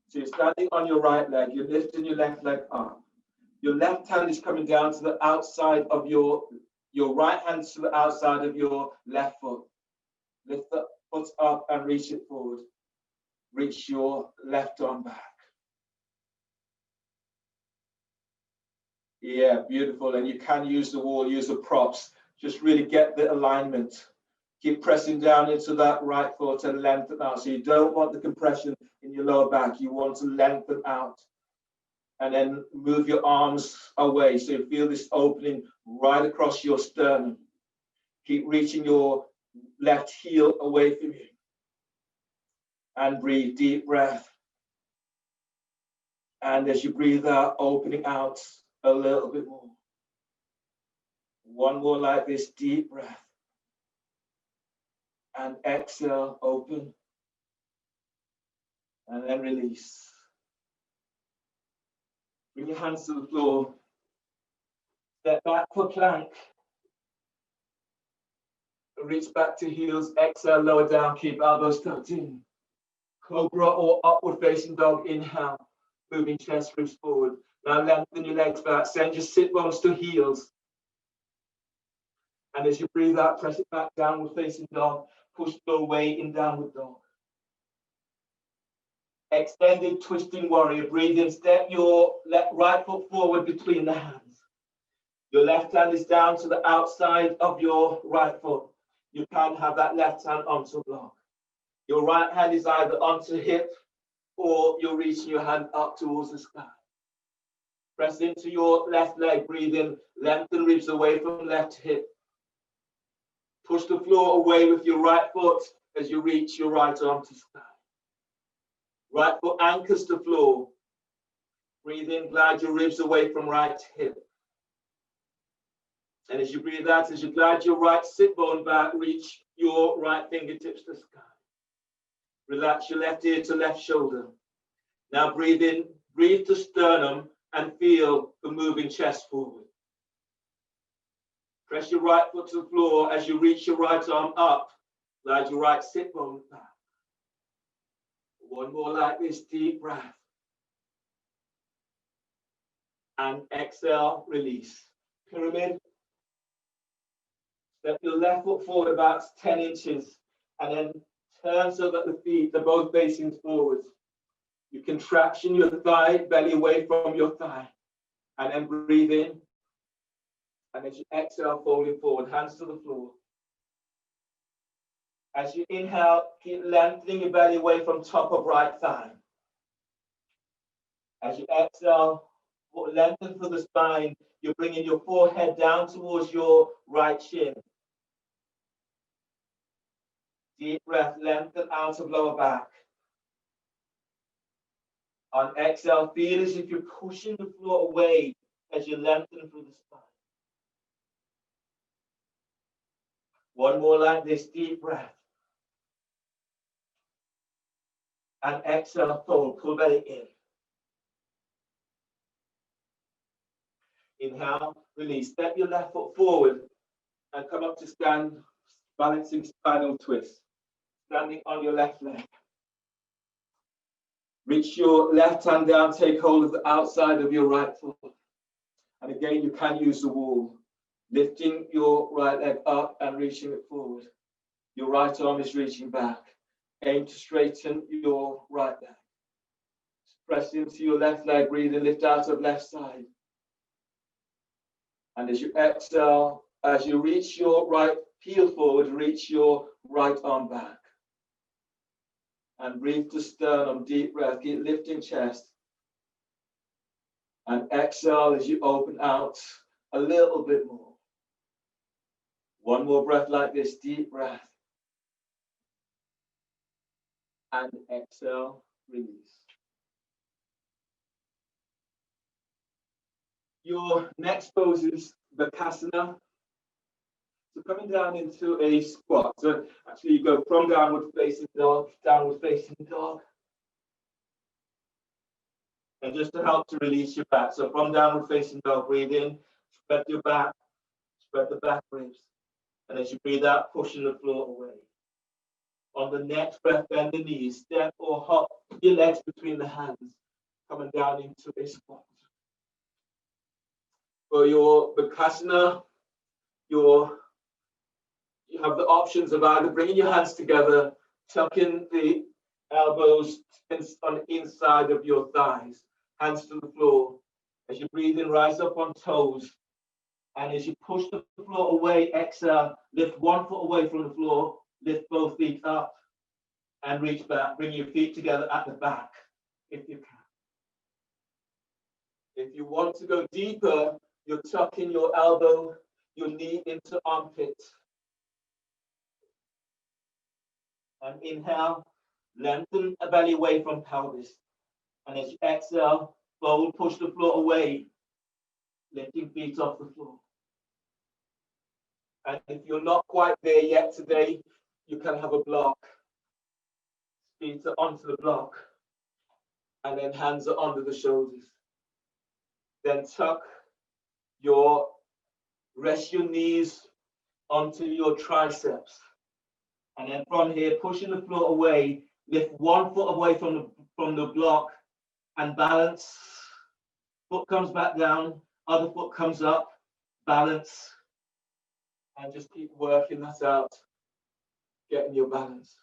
So you're standing on your right leg, you're lifting your left leg up. Your left hand is coming down to the outside of your right hand to the outside of your left foot. Lift the foot up and reach it forward. Reach your left arm back. Yeah, beautiful. And you can use the wall, use the props. Just really get the alignment. Keep pressing down into that right foot and lengthen out. So you don't want the compression in your lower back. You want to lengthen out. And then move your arms away. So you feel this opening right across your sternum. Keep reaching your left heel away from you. And breathe, deep breath. And as you breathe out, opening out a little bit more. One more like this, deep breath. And exhale, open. And then release. Bring your hands to the floor. Step back for plank. Reach back to heels. Exhale, lower down. Keep elbows tucked in. Cobra or upward facing dog. Inhale. Moving chest ribs forward. Now lengthen your legs back. Send your sit bones to heels. And as you breathe out, press it back, downward facing dog. Push the weight in downward dog. Extended twisting warrior. Breathe in. Step your right foot forward between the hands. Your left hand is down to the outside of your right foot. You can have that left hand onto block. Your right hand is either onto hip or you're reaching your hand up towards the sky. Press into your left leg. Breathe in. Lengthen ribs away from left hip. Push the floor away with your right foot as you reach your right arm to sky. Right foot anchors to floor. Breathe in, glide your ribs away from right hip. And as you breathe out, as you glide your right sit bone back, reach your right fingertips to sky. Relax your left ear to left shoulder. Now breathe in, breathe to sternum and feel the moving chest forward. Press your right foot to the floor as you reach your right arm up. Glide your right sit bone back. One more like this, deep breath. And exhale, release. Pyramid. Step your left foot forward about 10 inches and then turn so that the feet are both facing forward. You can traction your thigh, belly away from your thigh, and then breathe in. And as you exhale, folding forward, hands to the floor. As you inhale, keep lengthening your belly away from top of right thigh. As you exhale, lengthen through the spine. You're bringing your forehead down towards your right shin. Deep breath, lengthen out of lower back. On exhale, feel as if you're pushing the floor away as you lengthen through the spine. One more like this, deep breath. And exhale, fold, pull belly in. Inhale, release. Step your left foot forward and come up to stand, balancing spinal twist. Standing on your left leg. Reach your left hand down, take hold of the outside of your right foot. And again, you can use the wall. Lifting your right leg up and reaching it forward. Your right arm is reaching back. Aim to straighten your right leg. Press into your left leg, breathe and lift out of left side. And as you exhale, as you reach your right heel forward, reach your right arm back. And breathe to sternum, deep breath, keep lifting chest. And exhale as you open out a little bit more. One more breath like this, deep breath. And exhale, release. Your next pose is Bakasana. So coming down into a squat. So actually you go from downward facing dog, downward facing dog. And just to help to release your back. So from downward facing dog, breathe in, spread your back, spread the back ribs. And as you breathe out, pushing the floor away. On the next breath, bend the knees, step or hop your legs between the hands, coming down into a squat. For your Bakasana, you have the options of either bringing your hands together, tucking the elbows on the inside of your thighs, hands to the floor. As you breathe in, rise up on toes. And as you push the floor away, exhale, lift one foot away from the floor, lift both feet up and reach back. Bring your feet together at the back if you can. If you want to go deeper, you're tucking your elbow, your knee into armpit. And inhale, lengthen the belly away from pelvis. And as you exhale, fold, push the floor away, lifting feet off the floor. And if you're not quite there yet today, you can have a block. Feet are onto the block. And then hands are under the shoulders. Then rest your knees onto your triceps. And then from here, pushing the floor away, lift one foot away from the block and balance. Foot comes back down, other foot comes up, balance. And just keep working that out, getting your balance.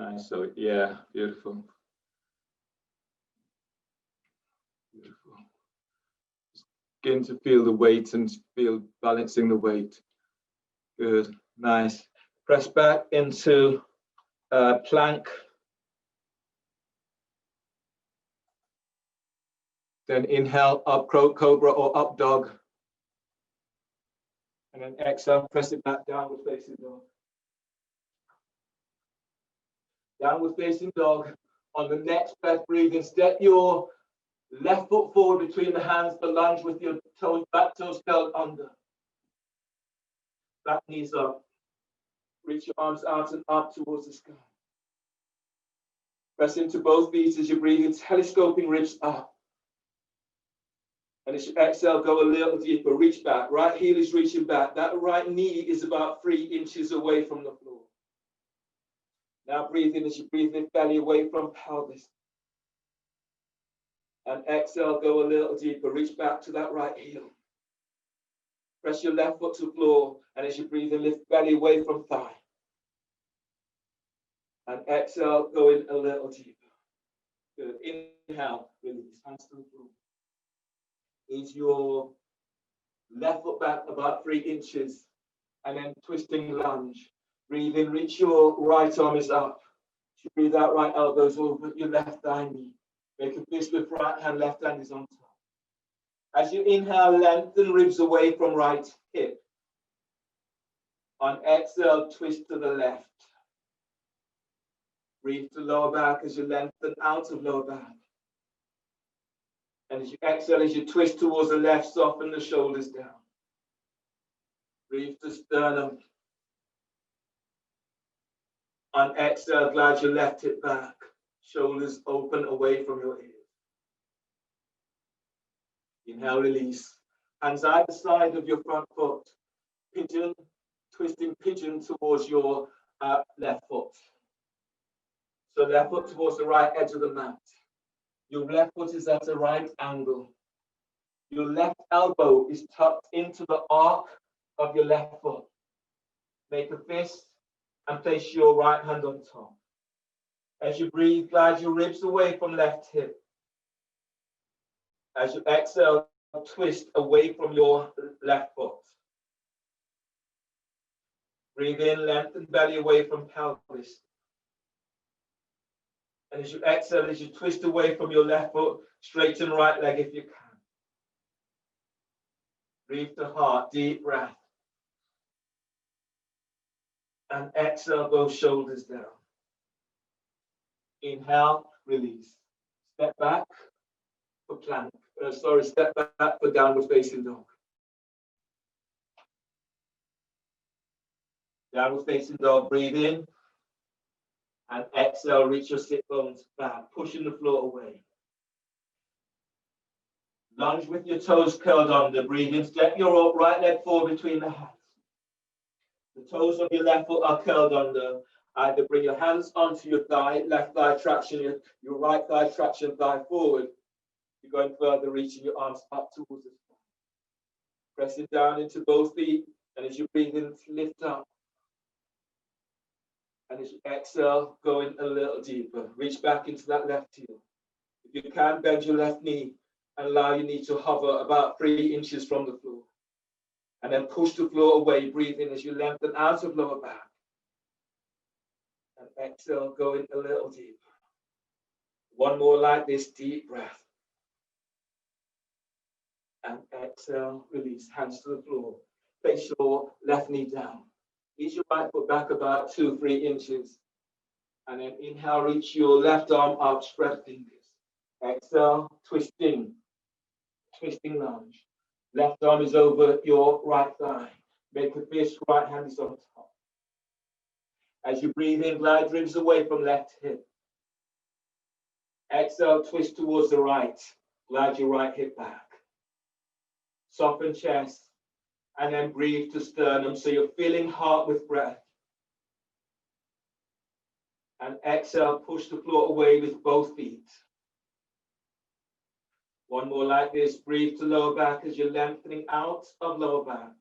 Nice, so yeah, beautiful. Beautiful. Begin to feel the weight and feel balancing the weight. Good, nice. Press back into plank. Then inhale, up cobra or up dog. And then exhale, press it back, downward facing dog. Downward facing dog. On the next breath, breathe in, step your left foot forward between the hands, but lunge with your toes, back toes curled under. Back knees up. Reach your arms out and up towards the sky. Press into both feet as you breathe in, telescoping ribs up. And as you exhale, go a little deeper, reach back. Right heel is reaching back. That right knee is about 3 inches away from the floor. Now breathe in as you breathe in, belly away from pelvis. And exhale, go a little deeper, reach back to that right heel. Press your left foot to the floor, and as you breathe in, lift belly away from thigh. And exhale, go in a little deeper. Good. Inhale, release, hands to the floor. Is your left foot back about 3 inches, and then twisting lunge. Breathe in, reach your right arm is up. You breathe out, right elbows over your left thigh knee. Make a fist with right hand, left hand is on top. As you inhale, lengthen ribs away from right hip. On exhale, twist to the left. Breathe to lower back as you lengthen out of lower back. And as you exhale, as you twist towards the left, soften the shoulders down. Breathe to sternum. On exhale, glide your left hip back. Shoulders open away from your ears. Inhale, release. Hands either side of your front foot. Pigeon, twisting pigeon towards your left foot. So left foot towards the right edge of the mat. Your left foot is at a right angle. Your left elbow is tucked into the arc of your left foot. Make a fist and place your right hand on top. As you breathe, glide your ribs away from left hip. As you exhale, twist away from your left foot. Breathe in, lengthen belly away from pelvis. And as you exhale, as you twist away from your left foot, straighten right leg if you can. Breathe to heart, deep breath. And exhale, both shoulders down. Inhale, release. Step back for plank. Step back for downward facing dog. Downward facing dog, breathe in. And exhale, reach your sit bones back, pushing the floor away. Lunge with your toes curled under, breathe in. Step your right leg forward between the hands. The toes of your left foot are curled under. Either bring your hands onto your thigh, left thigh traction, your right thigh traction, thigh forward. You're going further, reaching your arms up towards the sky. Press it down into both feet, and as you breathe in, lift up. And as you exhale, go in a little deeper. Reach back into that left heel. If you can, bend your left knee and allow your knee to hover about 3 inches from the floor. And then push the floor away. Breathe in as you lengthen out of lower back. And exhale, go in a little deeper. One more like this, deep breath. And exhale, release, hands to the floor. Place your left knee down. Ease your right foot back about 2-3 inches. And then inhale, reach your left arm up, spread fingers. Exhale, twisting lunge. Left arm is over your right thigh. Make a fist, right hand is on top. As you breathe in, glide ribs away from left hip. Exhale, twist towards the right. Glide your right hip back. Soften chest. And then breathe to sternum. So you're filling heart with breath. And exhale, push the floor away with both feet. One more like this. Breathe to lower back as you're lengthening out of lower back.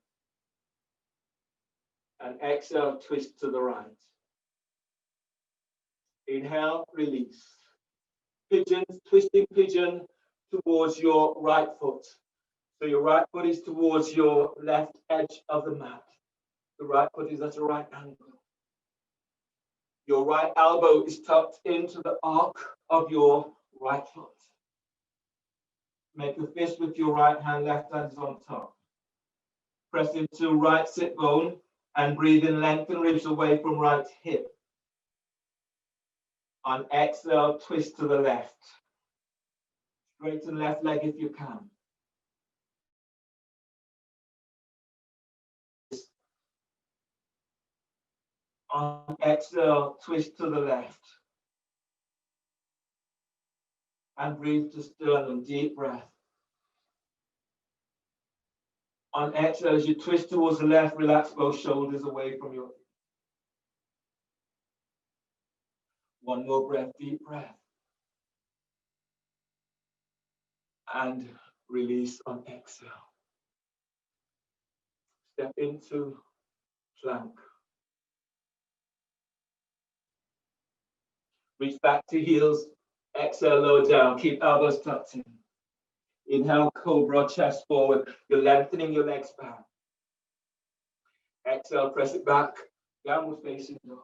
And exhale, twist to the right. Inhale, release. Pigeon, twisting pigeon towards your right foot. So your right foot is towards your left edge of the mat. The right foot is at a right angle. Your right elbow is tucked into the arc of your right foot. Make a fist with your right hand, left hand is on top. Press into right sit bone and breathe in, lengthen ribs away from right hip. On exhale, twist to the left. Straighten left leg if you can. On exhale, twist to the left. And breathe to sternum, deep breath. On exhale, as you twist towards the left, relax both shoulders away from your. One more breath, deep breath. And release on exhale. Step into plank. Reach back to heels. Exhale, lower down. Keep elbows tucked in. Inhale, cobra, chest forward. You're lengthening your legs back. Exhale, press it back. Downward facing dog.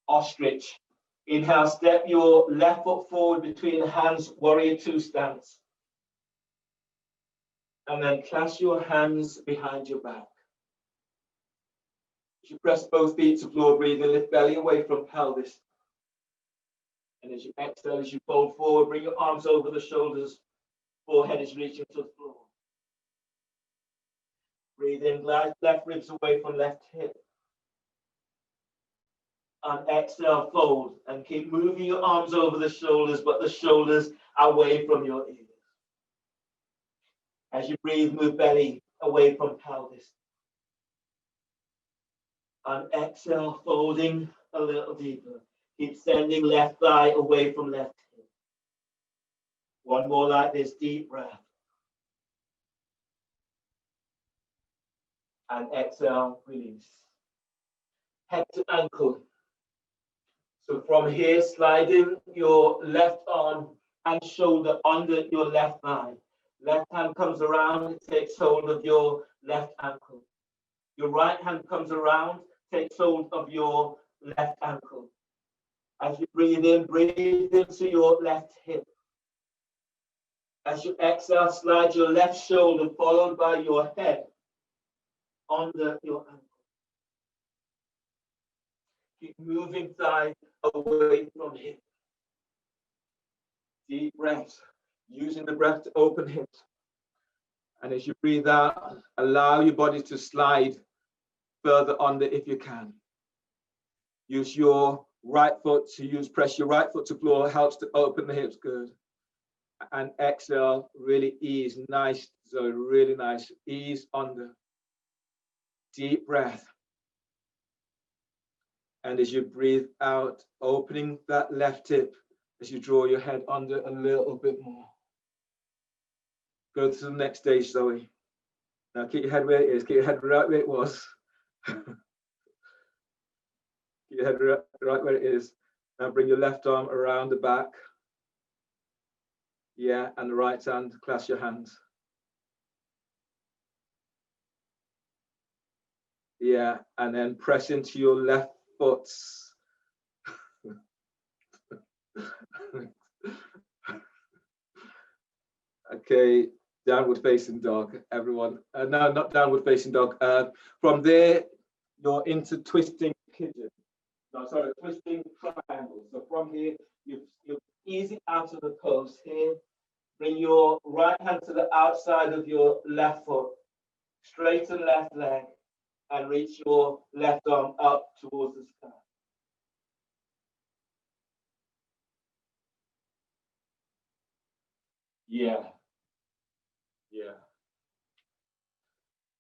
Ostrich. Inhale, step your left foot forward between the hands, warrior two stance. And then clasp your hands behind your back. As you press both feet to floor, breathe and lift belly away from pelvis. And as you exhale, as you fold forward, bring your arms over the shoulders. Forehead is reaching to the floor. Breathe in, glide left ribs away from left hip. And exhale, fold. And keep moving your arms over the shoulders, but the shoulders away from your ears. As you breathe, move belly away from pelvis. And exhale, folding a little deeper. Keep sending left thigh away from left hip. One more like this, deep breath. And exhale, release. Head to ankle. So from here, sliding your left arm and shoulder under your left thigh. Left hand comes around, it takes hold of your left ankle. Your right hand comes around, takes hold of your left ankle. As you breathe into your left hip. As you exhale, slide your left shoulder followed by your head under your ankle. Keep moving thigh away from hip. Deep breaths, using the breath to open hips. And as you breathe out, allow your body to slide further under if you can. Use your right foot to press your right foot to floor, helps to open the hips, good. And exhale, really ease, nice, so really nice, ease under. Deep breath. And as you breathe out, opening that left hip as you draw your head under a little bit more. Go to the next stage, Zoe. Now keep your head where it is. Keep your head right where it was. Keep your head right where it is. Now bring your left arm around the back. Yeah, and the right hand, clasp your hands. Yeah, and then press into your left foot. Okay, downward facing dog, everyone. No, not downward facing dog. From there, you're into twisting pigeon. No, sorry, twisting triangle. So from here, you're easing out of the pose here. Bring your right hand to the outside of your left foot. Straighten left leg. And reach your left arm up towards the sky. Yeah. Yeah.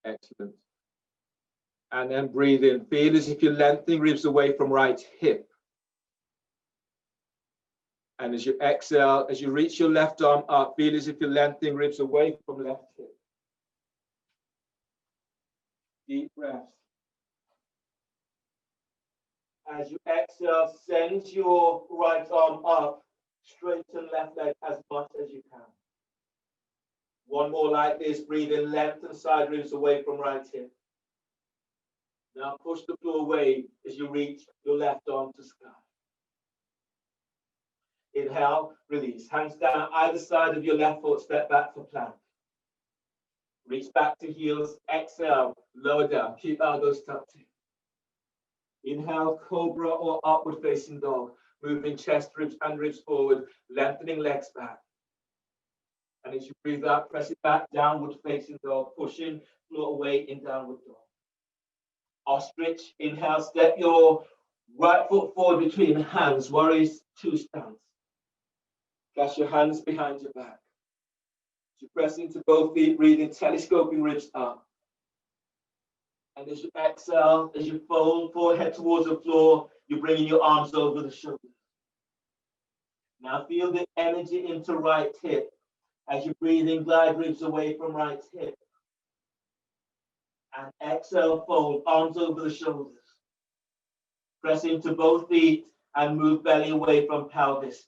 Excellent. And then breathe in. Feel as if you're lengthening ribs away from right hip. And as you exhale, as you reach your left arm up, feel as if you're lengthening ribs away from left hip. Deep breaths. As you exhale, send your right arm up, straighten left leg as much as you can. One more like this, breathe in, lengthen side ribs away from right hip. Now push the floor away as you reach your left arm to sky. Inhale, release. Hands down either side of your left foot, step back for plank. Reach back to heels, exhale, lower down, keep elbows tucked in. Inhale, cobra or upward facing dog. Moving chest, ribs and ribs forward, lengthening legs back. And as you breathe out, press it back, downward facing dog, pushing floor away in downward dog. Ostrich, inhale, step your right foot forward between hands, warriors two stance. Clasp your hands behind your back. You press into both feet, breathing, telescoping ribs up. And as you exhale, as you fold forehead towards the floor, you're bringing your arms over the shoulders. Now feel the energy into right hip. As you breathe in, glide ribs away from right hip. And exhale, fold, arms over the shoulders. Press into both feet and move belly away from pelvis.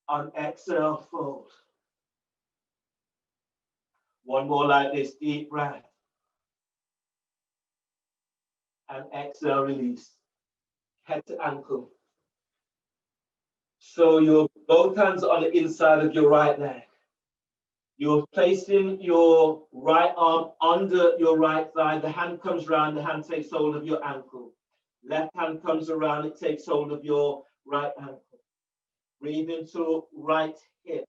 On exhale, fold. One more like this, deep breath. And exhale, release. Head to ankle. So your both hands on the inside of your right leg. You're placing your right arm under your right thigh. The hand comes around, the hand takes hold of your ankle. Left hand comes around, it takes hold of your right ankle. Breathe into right hip.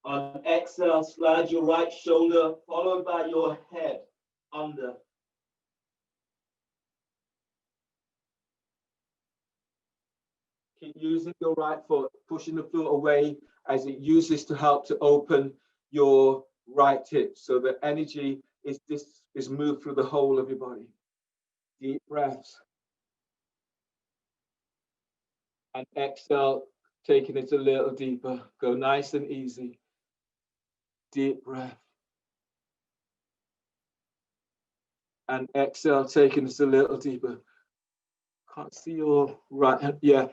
On exhale, slide your right shoulder, followed by your head under. Keep using your right foot, pushing the floor away as it uses to help to open your right hip. So the energy is moved through the whole of your body. Deep breaths. And exhale, taking it a little deeper. Go nice and easy. Deep breath. And exhale, taking it a little deeper. Can't see your right hand. Yeah.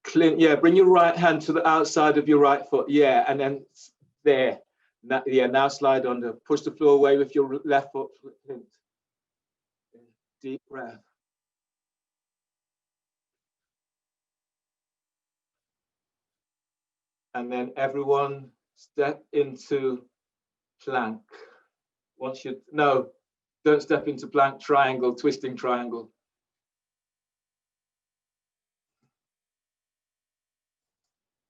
Clean. Yeah, bring your right hand to the outside of your right foot. Yeah, and then there. Now, yeah, now slide under. Push the floor away with your left foot. Deep breath. And then everyone step into plank. Once you, no, don't step into plank, triangle, twisting triangle.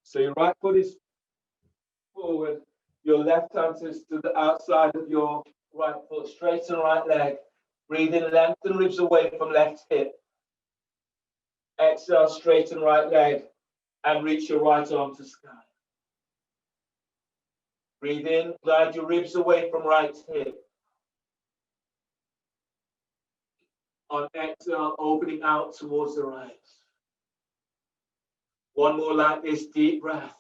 So your right foot is forward, your left hand is to the outside of your right foot, straighten right leg. Breathe in, lengthen ribs away from left hip. Exhale, straighten right leg and reach your right arm to sky. Breathe in, glide your ribs away from right hip. On exhale, opening out towards the right. One more like this, deep breath.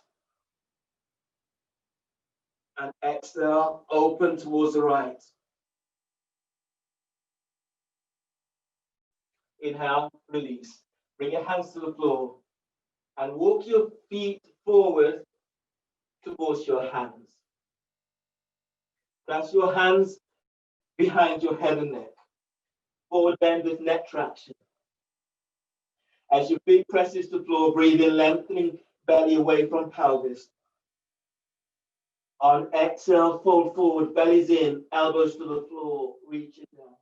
And exhale, open towards the right. Inhale, release. Bring your hands to the floor and walk your feet forward towards your hands. Press your hands behind your head and neck. Forward bend with neck traction. As your feet presses the floor, breathe in, lengthening belly away from pelvis. On exhale, fold forward, bellies in, elbows to the floor, reaching down.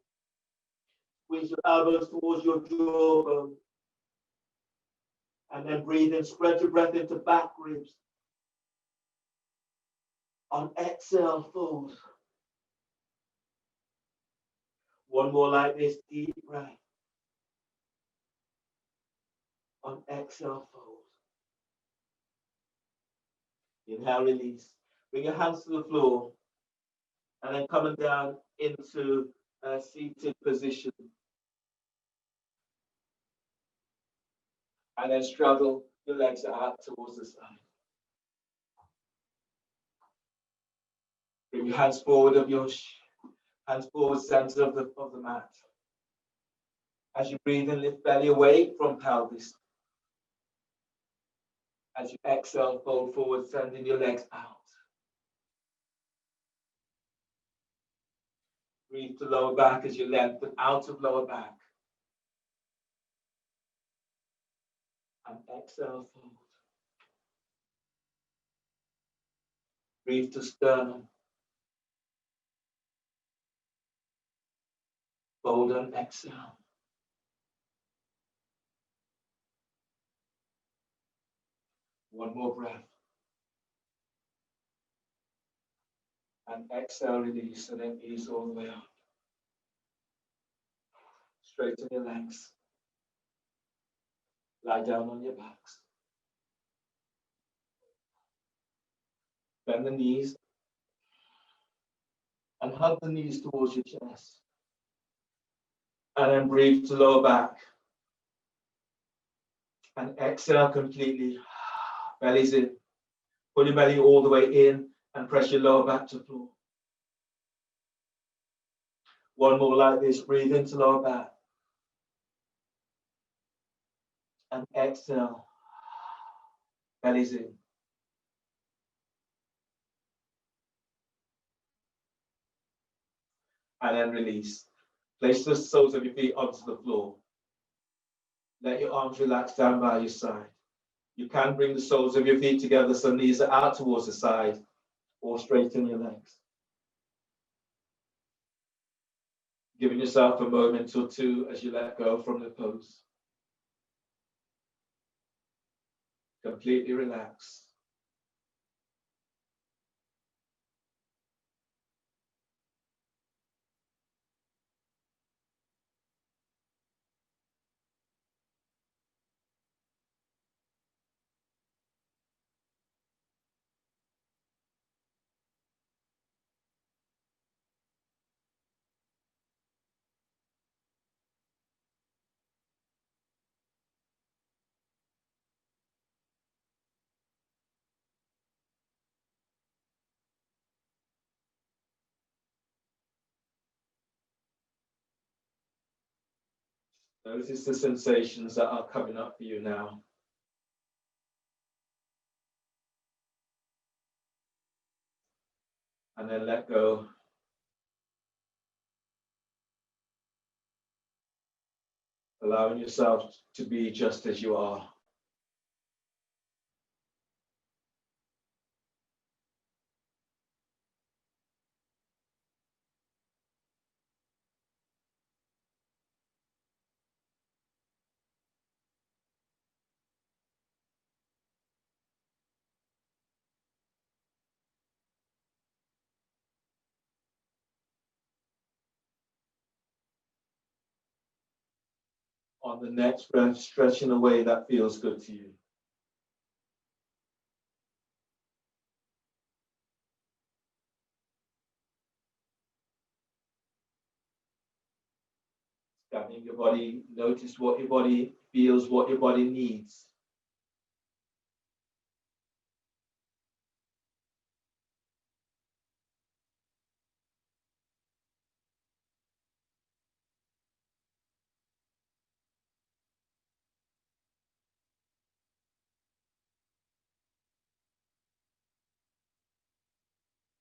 Squeeze your elbows towards your jawbone. And then breathe in, spread your breath into back ribs. On exhale, fold. One more like this, deep breath. On exhale, fold. Inhale, release. Bring your hands to the floor. And then coming down into a seated position. And then straddle your legs out towards the side. Bring your hands forward hands forward, center of the mat. As you breathe in, lift belly away from pelvis. As you exhale, fold forward, sending your legs out. Breathe to lower back as you lengthen out of lower back. And exhale, fold. Breathe to sternum. Fold and exhale. One more breath. And exhale, release, and then ease all the way up. Straighten your legs. Lie down on your backs. Bend the knees and hug the knees towards your chest. And then breathe to lower back. And exhale completely. Belly's in. Pull your belly all the way in and press your lower back to the floor. One more like this. Breathe into lower back. And exhale. Belly's in. And then release. Place the soles of your feet onto the floor. Let your arms relax down by your side. You can bring the soles of your feet together so knees are out towards the side, or straighten your legs. Giving yourself a moment or two as you let go from the pose. Completely relax. Notice the sensations that are coming up for you now. And then let go. Allowing yourself to be just as you are. On the next breath, stretch in a way that feels good to you. Scanning your body, notice what your body feels, what your body needs.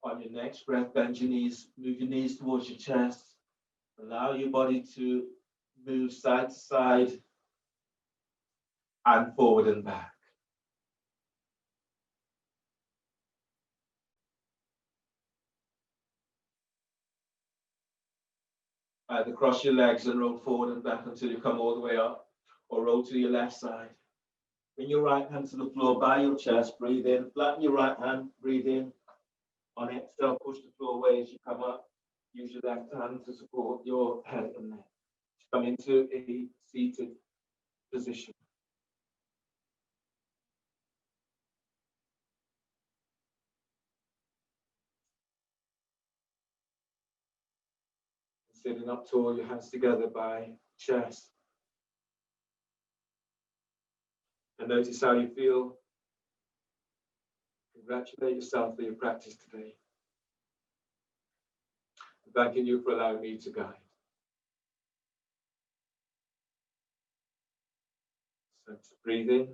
On your next breath, bend your knees, move your knees towards your chest. Allow your body to move side to side and forward and back. Either cross your legs and roll forward and back until you come all the way up, or roll to your left side. Bring your right hand to the floor by your chest, breathe in, flatten your right hand, breathe in. On exhale, push the floor away as you come up. Use your left hand to support your head and neck. Come into a seated position. Sitting up tall, your hands together by chest. And notice how you feel. Congratulate yourself for your practice today. Thanking you for allowing me to guide. So just breathe in.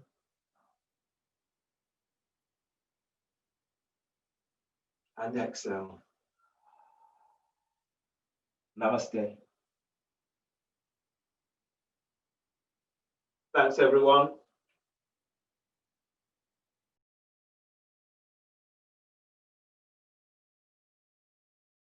And exhale. Namaste. Thanks, everyone.